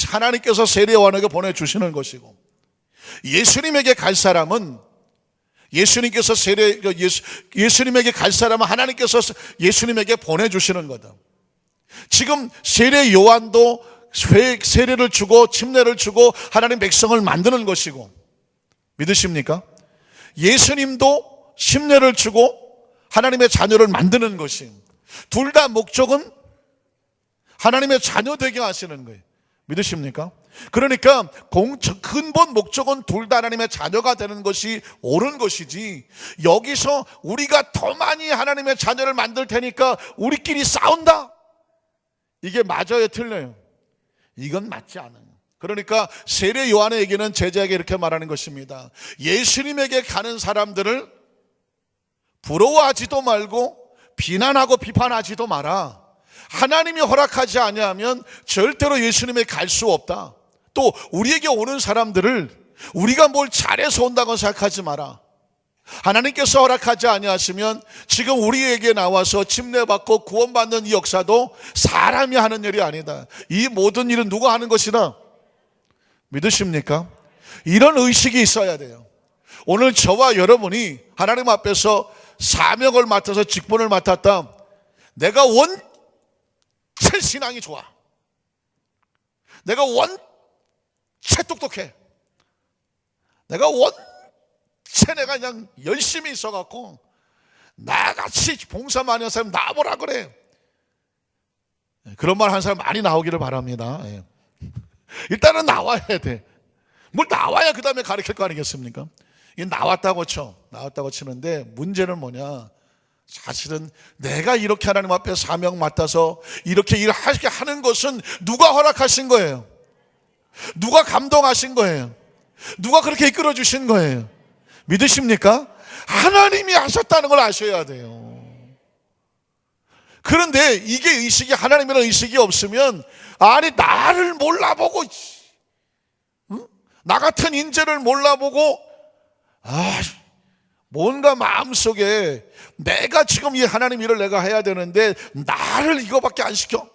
하나님께서 세례 요한에게 보내주시는 것이고, 예수님에게 갈 사람은 예수님에게 갈 사람은 하나님께서 예수님에게 보내주시는 거다. 지금 세례 요한도 세례를 주고 침례를 주고 하나님 백성을 만드는 것이고, 믿으십니까? 예수님도 침례를 주고 하나님의 자녀를 만드는 것이, 둘 다 목적은 하나님의 자녀 되게 하시는 거예요. 믿으십니까? 그러니까 근본 목적은 둘 다 하나님의 자녀가 되는 것이 옳은 것이지, 여기서 우리가 더 많이 하나님의 자녀를 만들 테니까 우리끼리 싸운다, 이게 맞아요, 틀려요? 이건 맞지 않아요. 그러니까 세례 요한에게는 제자에게 이렇게 말하는 것입니다. 예수님에게 가는 사람들을 부러워하지도 말고 비난하고 비판하지도 마라. 하나님이 허락하지 아니하면 절대로 예수님에 갈 수 없다. 또 우리에게 오는 사람들을 우리가 뭘 잘해서 온다고 생각하지 마라. 하나님께서 허락하지 아니하시면 지금 우리에게 나와서 침례받고 구원받는 이 역사도 사람이 하는 일이 아니다. 이 모든 일은 누가 하는 것이다. 믿으십니까? 이런 의식이 있어야 돼요. 오늘 저와 여러분이 하나님 앞에서 사명을 맡아서 직분을 맡았다. 내가 원체 신앙이 좋아. 내가 원체 똑똑해. 내가 내가 그냥 열심히 있어갖고 나같이 봉사 많이 하는 사람 나와보라 그래. 그런 말 하는 사람 많이 나오기를 바랍니다. 일단은 나와야 돼. 뭘 나와야 그 다음에 가르칠 거 아니겠습니까? 이게 나왔다고 치는데, 문제는 뭐냐? 사실은 내가 이렇게 하나님 앞에 사명 맡아서 이렇게 일을 하게 하는 것은 누가 허락하신 거예요? 누가 감동하신 거예요? 누가 그렇게 이끌어 주신 거예요? 믿으십니까? 하나님이 하셨다는 걸 아셔야 돼요. 그런데 이게 의식이, 하나님이라는 의식이 없으면, 아니 나를 몰라보고, 나 같은 인재를 몰라보고, 뭔가 마음속에 내가 지금 이 하나님 일을 내가 해야 되는데 나를 이거밖에 안 시켜,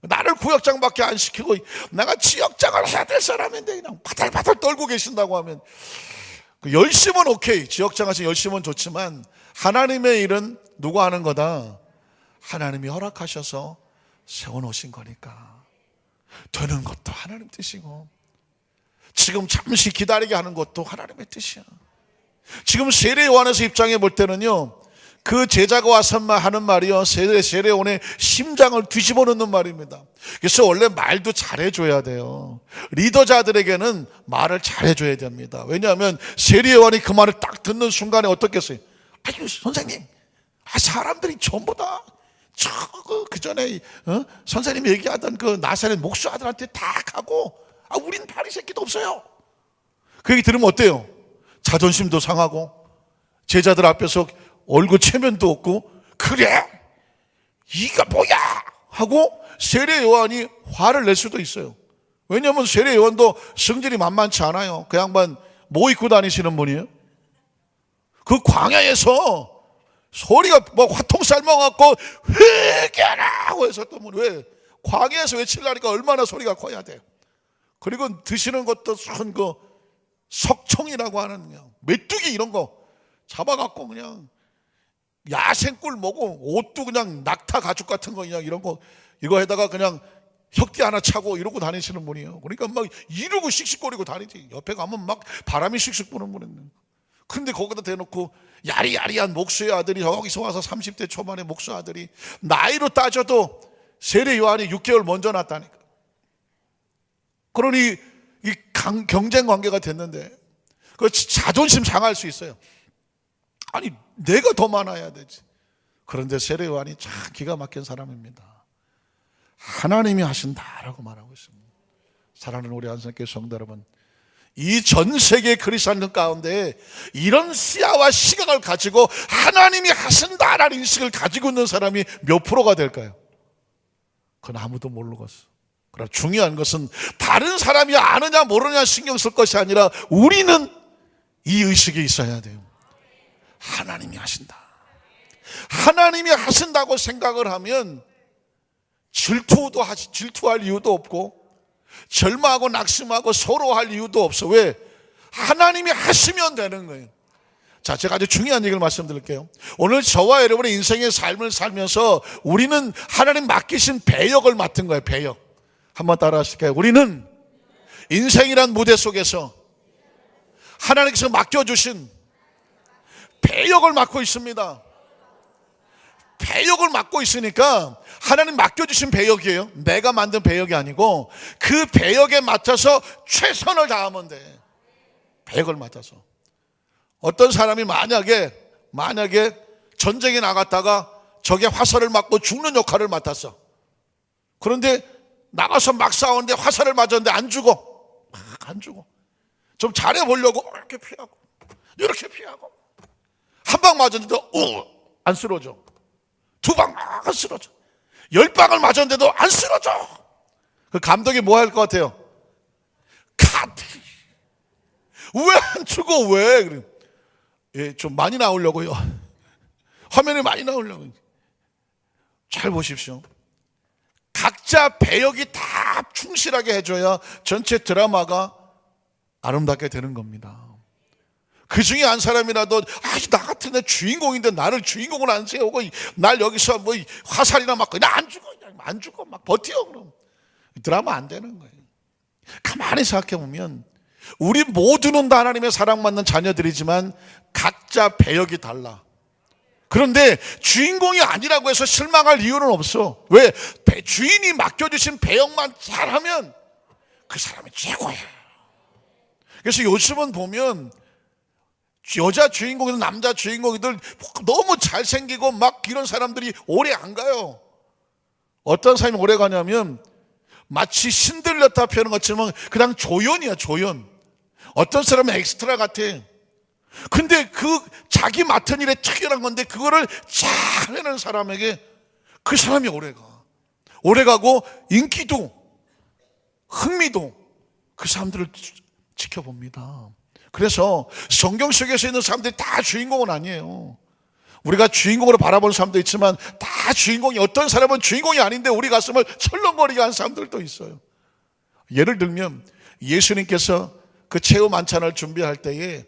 나를 구역장밖에 안 시키고 내가 지역장을 해야 될 사람인데 그냥 바들바들 떨고 계신다고 하면, 그 열심은 오케이, 지역장 하신 열심은 좋지만 하나님의 일은 누가 하는 거다? 하나님이 허락하셔서 세워놓으신 거니까 되는 것도 하나님 뜻이고, 지금 잠시 기다리게 하는 것도 하나님의 뜻이야. 지금 세례 요한에서 입장해 볼 때는요, 그 제자가 와서 하는 말이요, 세례 요한의 심장을 뒤집어 놓는 말입니다. 그래서 원래 말도 잘해줘야 돼요. 리더자들에게는 말을 잘해줘야 됩니다. 왜냐하면 세례 요한이 그 말을 딱 듣는 순간에 어떻겠어요? 아유 선생님, 사람들이 전부 다 그 전에 선생님이 얘기하던 그 나사렛 목수 아들한테 다 가고, 우린 바리 새끼도 없어요. 그 얘기 들으면 어때요? 자존심도 상하고 제자들 앞에서 얼굴 체면도 없고, 그래? 이가 뭐야? 하고 세례 요한이 화를 낼 수도 있어요. 왜냐하면 세례 요한도 성질이 만만치 않아요. 그 양반 뭐 입고 다니시는 분이에요? 그 광야에서 소리가 뭐 화통 삶아갖고 회개하라고 해서 또 왜 광야에서 외치려니까 얼마나 소리가 커야 돼요. 그리고 드시는 것도 큰 그 석청이라고 하는 그냥 메뚜기 이런 거 잡아갖고 그냥 야생꿀 먹고 옷도 그냥 낙타 가죽 같은 거 그냥 이런 거 이거 해다가 그냥 혁대 하나 차고 이러고 다니시는 분이에요. 그러니까 막 이러고 씩씩거리고 다니지. 옆에 가면 막 바람이 씩씩 부는 분이에요. 근데 거기다 대놓고 야리야리한 목수의 아들이 여기서 와서 30대 초반의 목수 아들이 나이로 따져도 세례 요한이 6개월 먼저 났다니까. 그러니 이 경쟁 관계가 됐는데 그 자존심 상할 수 있어요. 아니 내가 더 많아야 되지. 그런데 세례 요한이 참 기가 막힌 사람입니다. 하나님이 하신다라고 말하고 있습니다. 사랑하는 우리 한성교회 성도 여러분, 이 전 세계 크리스찬들 가운데 이런 시야와 시각을 가지고 하나님이 하신다라는 인식을 가지고 있는 사람이 몇 프로가 될까요? 그건 아무도 모르겠어. 그러나 중요한 것은 다른 사람이 아느냐 모르냐 신경 쓸 것이 아니라 우리는 이 의식이 있어야 돼요. 하나님이 하신다. 하나님이 하신다고 생각을 하면 질투할 이유도 없고 절망하고 낙심하고 서로할 이유도 없어. 왜? 하나님이 하시면 되는 거예요. 자, 제가 아주 중요한 얘기를 말씀드릴게요. 오늘 저와 여러분의 인생의 삶을 살면서 우리는 하나님 맡기신 배역을 맡은 거예요. 배역. 한번 따라 하실까요? 우리는 인생이란 무대 속에서 하나님께서 맡겨주신 배역을 맡고 있습니다. 배역을 맡고 있으니까 하나님 맡겨주신 배역이에요. 내가 만든 배역이 아니고 그 배역에 맡아서 최선을 다하면 돼. 배역을 맡아서. 어떤 사람이 만약에 전쟁에 나갔다가 적의 화살을 맞고 죽는 역할을 맡았어. 그런데 나가서 막 싸우는데 화살을 맞았는데 안 죽어. 안 죽어. 좀 잘해보려고 이렇게 피하고 한 방 맞았는데도 안 쓰러져. 두 방 안 쓰러져. 10방을 맞았는데도 안 쓰러져. 그 감독이 뭐 할 것 같아요? 카트. 왜 안 죽어? 왜? 예, 좀 많이 나오려고요. 화면에 많이 나오려고. 잘 보십시오. 각자 배역이 다 충실하게 해줘야 전체 드라마가 아름답게 되는 겁니다. 그 중에 한 사람이라도 나 같은 애 주인공인데 나를 주인공을 안 세우고 날 여기서 뭐 화살이나 맞고 나 안 죽어 막 버텨. 그럼 드라마 안 되는 거예요. 가만히 생각해 보면 우리 모두는 다 하나님의 사랑받는 자녀들이지만 각자 배역이 달라. 그런데 주인공이 아니라고 해서 실망할 이유는 없어. 왜? 주인이 맡겨주신 배역만 잘하면 그 사람이 최고예요. 그래서 요즘은 보면 여자 주인공이든 남자 주인공이든 너무 잘생기고 막 이런 사람들이 오래 안 가요. 어떤 사람이 오래 가냐면 마치 신들렸다 표현한 것처럼 그냥 조연이야, 조연. 어떤 사람은 엑스트라 같아. 근데 그 자기 맡은 일에 특별한 건데 그거를 잘 해내는 사람에게 그 사람이 오래 가고 인기도 흥미도 그 사람들을 지켜봅니다. 그래서 성경 속에서 있는 사람들이 다 주인공은 아니에요. 우리가 주인공으로 바라보는 사람도 있지만 다 주인공이, 어떤 사람은 주인공이 아닌데 우리 가슴을 철렁거리게 하는 사람들도 있어요. 예를 들면 예수님께서 그 최후 만찬을 준비할 때에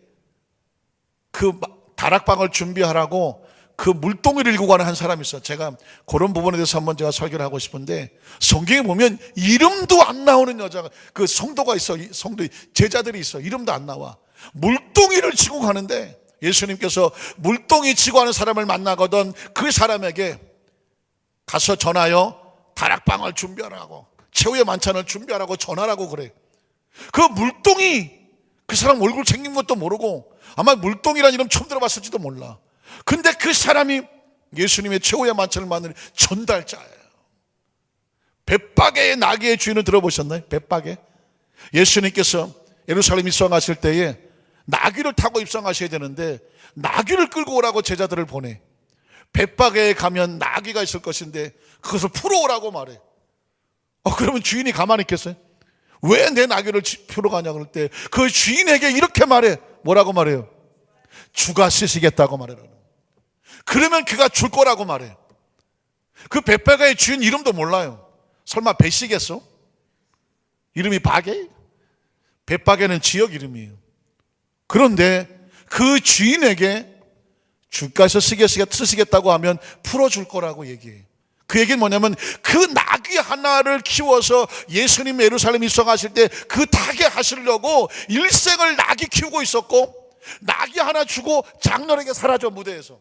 그 다락방을 준비하라고 그 물동이를 일고 가는 한 사람이 있어요. 제가 그런 부분에 대해서 한번 제가 설교를 하고 싶은데, 성경에 보면 이름도 안 나오는 여자가, 그 성도가 있어. 성도 제자들이 있어. 이름도 안 나와. 물동이를 지고 가는데 예수님께서 물동이 지고 가는 사람을 만나거든 그 사람에게 가서 전하여 다락방을 준비하라고, 최후의 만찬을 준비하라고 전하라고 그래. 그 물동이 그 사람 얼굴 생긴 것도 모르고 아마 물동이라는 이름 처음 들어봤을지도 몰라. 근데 그 사람이 예수님의 최후의 만찬을 만든 전달자예요. 벳바게의 나귀의 주인을 들어보셨나요? 벳바게. 예수님께서 예루살렘 입성하실 때에 나귀를 타고 입성하셔야 되는데 나귀를 끌고 오라고 제자들을 보내. 벳바게에 가면 나귀가 있을 것인데 그것을 풀어오라고 말해. 그러면 주인이 가만히 있겠어요? 왜 내 나귀를 풀어 가냐 그럴 때 그 주인에게 이렇게 말해. 뭐라고 말해요? 주가 쓰시겠다고 말해라. 그러면 그가 줄 거라고 말해. 그 벳바게의 주인 이름도 몰라요. 설마 벳이겠어? 이름이 바게? 벳바게는 지역 이름이에요. 그런데 그 주인에게 주가에서 쓰시겠다고 하면 풀어줄 거라고 얘기해요. 그 얘기는 뭐냐면 그 나귀 하나를 키워서 예수님 예루살렘 입성하실 때 그 타게 하시려고 일생을 나귀 키우고 있었고, 나귀 하나 주고 장렬하게 사라져, 무대에서.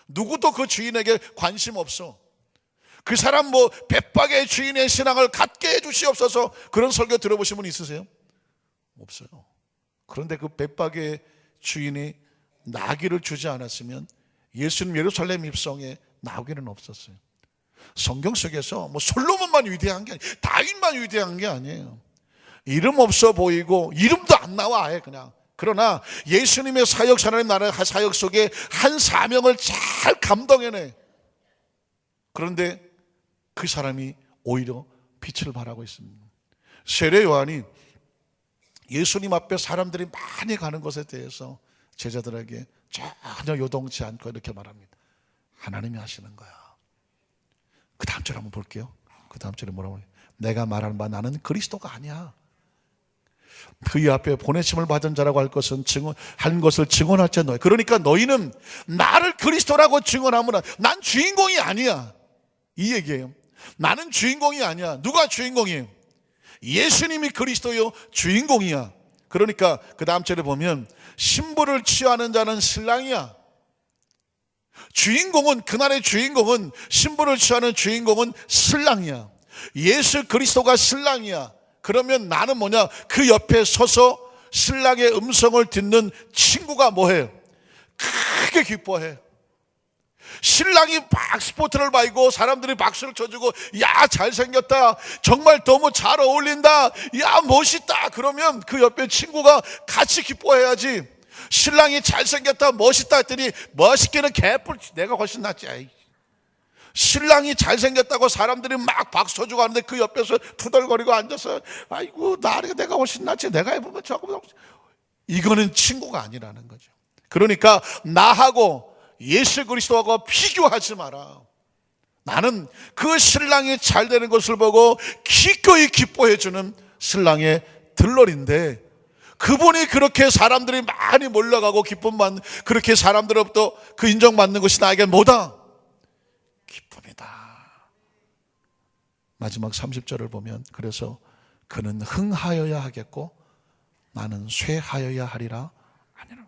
누구도 그 주인에게 관심 없어. 그 사람 뭐 벳박의 주인의 신앙을 갖게 해주시옵소서, 그런 설교 들어보신 분 있으세요? 없어요. 그런데 그 벳박의 주인이 나귀를 주지 않았으면 예수님 예루살렘 입성에 나귀는 없었어요. 성경 속에서 뭐 솔로몬만 위대한 게 아니에요. 다윗만 위대한 게 아니에요. 이름 없어 보이고 이름도 안 나와 아예 그냥. 그러나 예수님의 사역, 하나님 나라의 사역 속에 한 사명을 잘 감당해내. 그런데 그 사람이 오히려 빛을 발하고 있습니다. 세례 요한이 예수님 앞에 사람들이 많이 가는 것에 대해서 제자들에게 전혀 요동치 않고 이렇게 말합니다. 하나님이 하시는 거야. 그 다음 절 한번 볼게요. 그 다음 절에 뭐라고 해요? 내가 말하는 바 나는 그리스도가 아니야. 그의 앞에 보내심을 받은 자라고 할 것은 한 것을 증언할 자 너희. 그러니까 너희는 나를 그리스도라고 증언하면 난 주인공이 아니야, 이 얘기예요. 나는 주인공이 아니야. 누가 주인공이에요? 예수님이 그리스도요 주인공이야. 그러니까 그 다음 절에 보면 신부를 취하는 자는 신랑이야. 주인공은, 그날의 주인공은, 신부를 취하는 주인공은 신랑이야. 예수 그리스도가 신랑이야. 그러면 나는 뭐냐? 그 옆에 서서 신랑의 음성을 듣는 친구가 뭐해? 크게 기뻐해. 신랑이 막 스포트를 받고 사람들이 박수를 쳐주고, 야 잘생겼다, 정말 너무 잘 어울린다, 야 멋있다, 그러면 그 옆에 친구가 같이 기뻐해야지. 신랑이 잘생겼다 멋있다 했더니 멋있기는 개뿔, 내가 훨씬 낫지. 신랑이 잘생겼다고 사람들이 막 박수 쳐주고 하는데 그 옆에서 투덜거리고 앉아서 아이고 내가 훨씬 낫지, 내가 해보면 조금. 이거는 친구가 아니라는 거죠. 그러니까 나하고 예수 그리스도하고 비교하지 마라. 나는 그 신랑이 잘 되는 것을 보고 기꺼이 기뻐해주는 신랑의 들러리인데, 그분이 그렇게 사람들이 많이 몰려가고 기쁨만, 그렇게 사람들로부터 그 인정받는 것이 나에게 뭐다? 기쁨이다. 마지막 30절을 보면 그래서 그는 흥하여야 하겠고 나는 쇠하여야 하리라 아니라.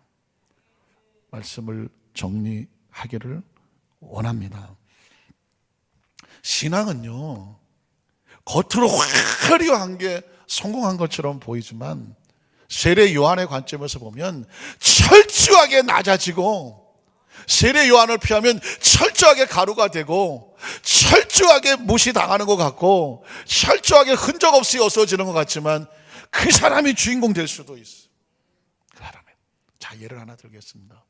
말씀을 정리하기를 원합니다. 신앙은요, 겉으로 화려한 게 성공한 것처럼 보이지만 세례 요한의 관점에서 보면 철저하게 낮아지고, 세례 요한을 피하면 철저하게 가루가 되고, 철저하게 무시당하는 것 같고, 철저하게 흔적 없이 없어지는 것 같지만 그 사람이 주인공 될 수도 있어요. 그 사람이. 자, 예를 하나 들겠습니다.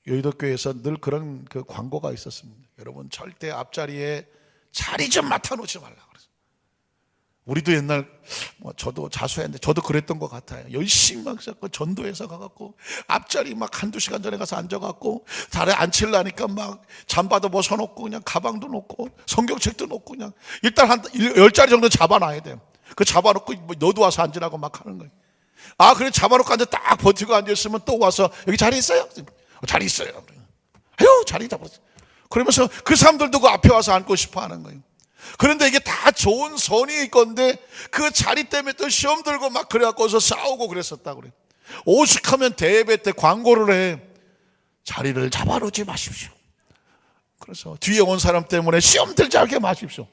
여의도교회에서 늘 그런 그 광고가 있었습니다. 여러분 절대 앞자리에 자리 좀 맡아놓지 말라 그래서. 우리도 옛날 저도 자수했는데 저도 그랬던 것 같아요. 열심히 막 전도해서 가갖고 앞자리 막 한두 시간 전에 가서 앉아갖고 자리에 앉히려니까 막 잠바도 벗어놓고 그냥 가방도 놓고 성경책도 놓고 그냥 일단 한 10자리 정도 잡아놔야 돼요. 그 잡아놓고 너도 와서 앉으라고 막 하는 거예요. 아, 그래 잡아놓고 앉아 딱 버티고 앉아있으면 또 와서 여기 자리 있어요? 자리 있어요. 아유, 자리 잡았어. 그러면서 그 사람들도 그 앞에 와서 앉고 싶어 하는 거예요. 그런데 이게 다 좋은 선이 있건데 그 자리 때문에 또 시험 들고 막 그래갖고서 싸우고 그랬었다고 그래요. 오죽하면 대예배 때 광고를 해. 자리를 잡아놓지 마십시오. 그래서 뒤에 온 사람 때문에 시험 들지 않게 마십시오.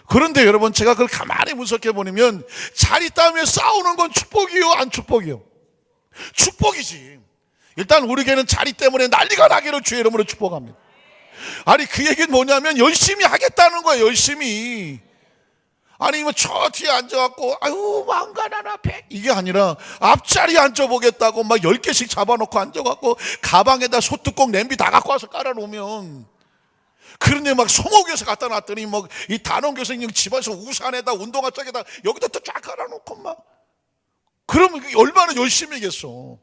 그런데 여러분, 제가 그걸 가만히 분석해 보면 자리 때문에 싸우는 건 축복이요, 안 축복이요? 축복이지. 일단 우리 교회는 자리 때문에 난리가 나기를 주의 이름으로 축복합니다. 아니, 그 얘기는 뭐냐면 열심히 하겠다는 거예요. 열심히. 아니 저 뒤에 앉아갖고 아유 왕관하나 백 이게 아니라 앞자리에 앉아보겠다고 막 10개씩 잡아놓고 앉아갖고 가방에다 소뚜껑 냄비 다 갖고 와서 깔아놓으면, 그런데 막 송옥에서 갖다 놨더니 막 이 단원교에서 집안에서 우산에다 운동화짝에다 여기다 또 쫙 깔아놓고 막, 그러면 얼마나 열심히겠어.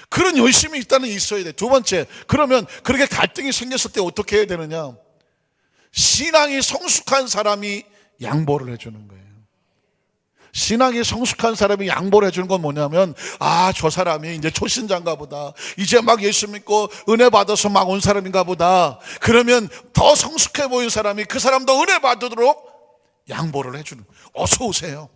그런 열심이 일단은 있어야 돼. 두 번째, 그러면 그렇게 갈등이 생겼을 때 어떻게 해야 되느냐? 신앙이 성숙한 사람이 양보를 해주는 거예요. 신앙이 성숙한 사람이 양보를 해주는 건 뭐냐면, 아, 저 사람이 이제 초신자인가 보다, 이제 막 예수 믿고 은혜 받아서 막 온 사람인가 보다. 그러면 더 성숙해 보인 사람이 그 사람도 은혜 받도록 양보를 해주는. 어서 오세요.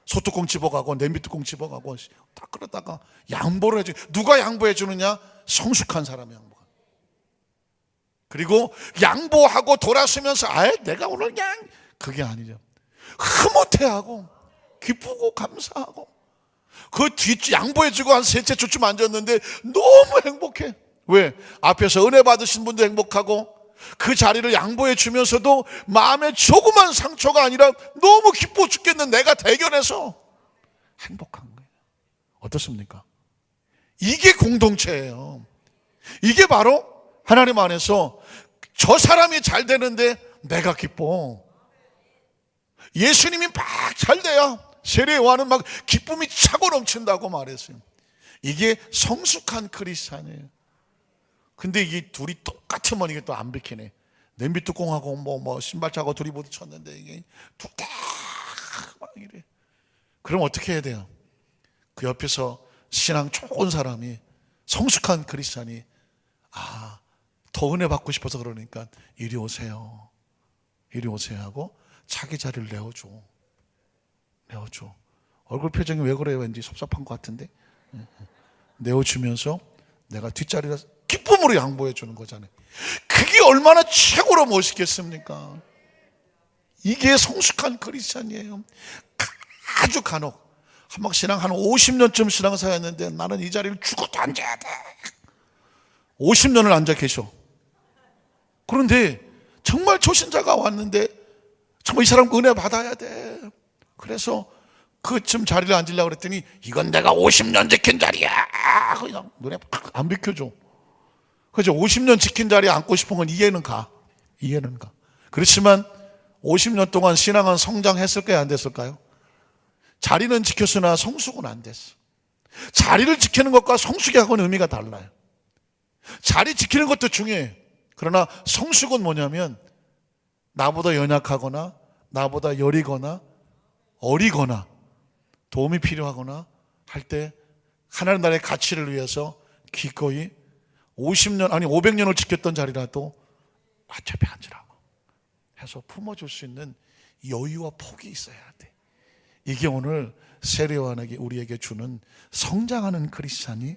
소뚜껑 집어가고 냄비뚜껑 집어가고 다 그러다가 양보를 해주. 누가 양보해 주느냐? 성숙한 사람이 양보. 그리고 양보하고 돌아서면서 아예 내가 오늘 그냥, 그게 아니죠. 흐뭇해하고 기쁘고 감사하고 그 뒤 양보해주고 한 셋째 주쯤 앉았는데 너무 행복해. 왜? 앞에서 은혜 받으신 분도 행복하고 그 자리를 양보해 주면서도 마음에 조그만 상처가 아니라 너무 기뻐 죽겠는 내가 대견해서 행복한 거예요. 어떻습니까? 이게 공동체예요. 이게 바로 하나님 안에서 저 사람이 잘 되는데 내가 기뻐. 예수님이 막 잘 돼야 세례 요한은 막 기쁨이 차고 넘친다고 말했어요. 이게 성숙한 크리스찬이에요. 근데 이게 둘이 똑같으면 이게 또 안 비키네. 냄비 뚜껑하고 뭐 신발차고 둘이 부딪혔는데 이게 뚝딱 막 이래. 그럼 어떻게 해야 돼요? 그 옆에서 신앙 좋은 사람이, 성숙한 크리스찬이, 아, 더 은혜 받고 싶어서 그러니까 이리 오세요. 이리 오세요 하고 자기 자리를 내어줘. 얼굴 표정이 왜 그래요? 왠지 섭섭한 것 같은데. 내어주면서 내가 뒷자리를 기쁨으로 양보해 주는 거잖아요. 그게 얼마나 최고로 멋있겠습니까? 이게 성숙한 크리스찬이에요. 아주 간혹 한 신앙 한 50년쯤 신앙사였는데 나는 이 자리를 죽어도 앉아야 돼. 50년을 앉아 계셔. 그런데 정말 초신자가 왔는데 정말 이 사람 은혜 받아야 돼. 그래서 그쯤 자리를 앉으려고 그랬더니 이건 내가 50년 지킨 자리야. 그냥 눈에 안 비켜줘. 그죠? 50년 지킨 자리에 앉고 싶은 건 이해는 가. 그렇지만 50년 동안 신앙은 성장했을까요? 안 됐을까요? 자리는 지켰으나 성숙은 안 됐어. 자리를 지키는 것과 성숙하고는 의미가 달라요. 자리 지키는 것도 중요해. 그러나 성숙은 뭐냐면 나보다 연약하거나 나보다 여리거나 어리거나 도움이 필요하거나 할 때 하나님 나라의 가치를 위해서 기꺼이 50년 아니 500년을 지켰던 자리라도 어차피 앉으라고 해서 품어줄 수 있는 여유와 폭이 있어야 돼. 이게 오늘 세례 요한에게 우리에게 주는 성장하는 크리스찬이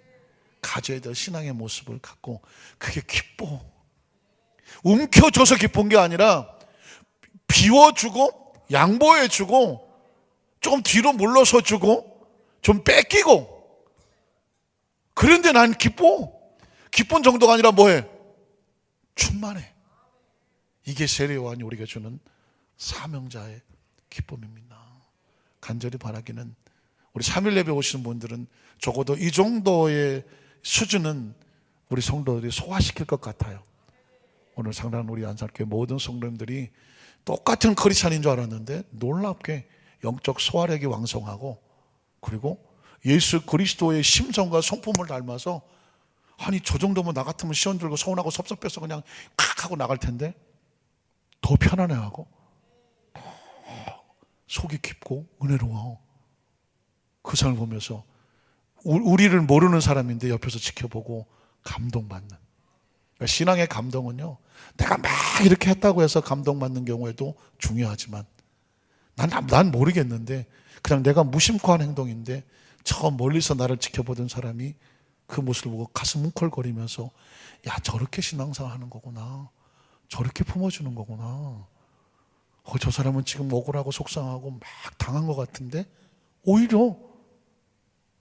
가져야 될 신앙의 모습을 갖고, 그게 기뻐. 움켜줘서 기쁜 게 아니라 비워주고 양보해주고 조금 뒤로 물러서 주고 좀 뺏기고, 그런데 난 기뻐. 기쁜 정도가 아니라 뭐해? 충만해. 이게 세례 요한이 우리에게 주는 사명자의 기쁨입니다. 간절히 바라기는 우리 3일 예배 오시는 분들은 적어도 이 정도의 수준은 우리 성도들이 소화시킬 것 같아요. 오늘 상당한 우리 안산교회 모든 성도님들이 똑같은 크리스찬인 줄 알았는데 놀랍게 영적 소화력이 왕성하고, 그리고 예수 그리스도의 심정과 성품을 닮아서, 아니 저 정도면 나 같으면 시원 들고 서운하고 섭섭해서 그냥 칵 하고 나갈 텐데 더 편안해하고 속이 깊고 은혜로워. 그 사람을 보면서 우리를 모르는 사람인데 옆에서 지켜보고 감동받는. 그러니까 신앙의 감동은요, 내가 막 이렇게 했다고 해서 감동받는 경우에도 중요하지만 난 모르겠는데 그냥 내가 무심코 한 행동인데 저 멀리서 나를 지켜보던 사람이 그 모습을 보고 가슴 뭉클거리면서 야, 저렇게 신앙생활 하는 거구나, 저렇게 품어주는 거구나, 저 사람은 지금 억울하고 속상하고 막 당한 것 같은데 오히려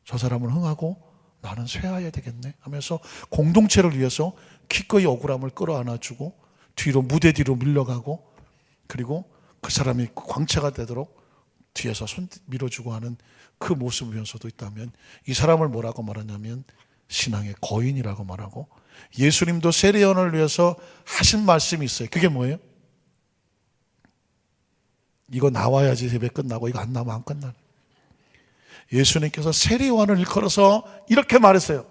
저 사람은 흥하고 나는 쇠해야 되겠네 하면서 공동체를 위해서 기꺼이 억울함을 끌어안아주고 뒤로, 무대 뒤로 밀려가고, 그리고 그 사람이 광채가 되도록 뒤에서 손 밀어주고 하는 그 모습을 보면서도 있다면 이 사람을 뭐라고 말하냐면 신앙의 거인이라고 말하고, 예수님도 세례 요한을 위해서 하신 말씀이 있어요. 그게 뭐예요? 이거 나와야지 예배 끝나고, 이거 안 나오면 안 끝나는. 예수님께서 세례 요한을 일컬어서 이렇게 말했어요.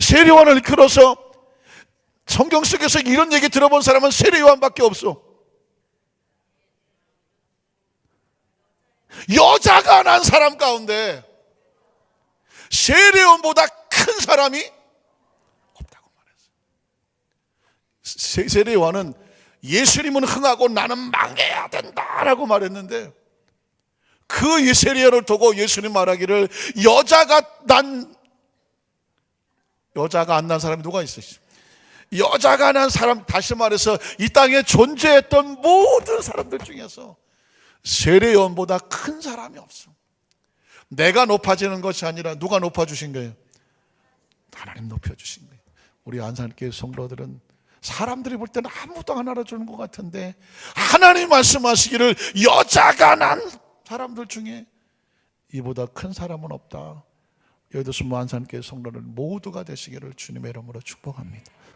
세례 요한을 일컬어서 성경 속에서 이런 얘기 들어본 사람은 세례 요한밖에 없어. 여자가 난 사람 가운데 세례요한보다 큰 사람이 없다고 말했어요. 세례요한은 예수님은 흥하고 나는 망해야 된다라고 말했는데, 그 세례요한을 두고 예수님 말하기를 여자가 안 난 사람이 누가 있어요? 여자가 난 사람, 다시 말해서 이 땅에 존재했던 모든 사람들 중에서 세례요한보다 큰 사람이 없어. 내가 높아지는 것이 아니라 누가 높아주신 거예요? 하나님 높여주신 거예요. 우리 안산교회 성도들은 사람들이 볼 때는 아무도 안 알아주는 것 같은데, 하나님 말씀하시기를 여자가 난 사람들 중에 이보다 큰 사람은 없다. 여의도 순무 안산교회 성도들 모두가 되시기를 주님의 이름으로 축복합니다.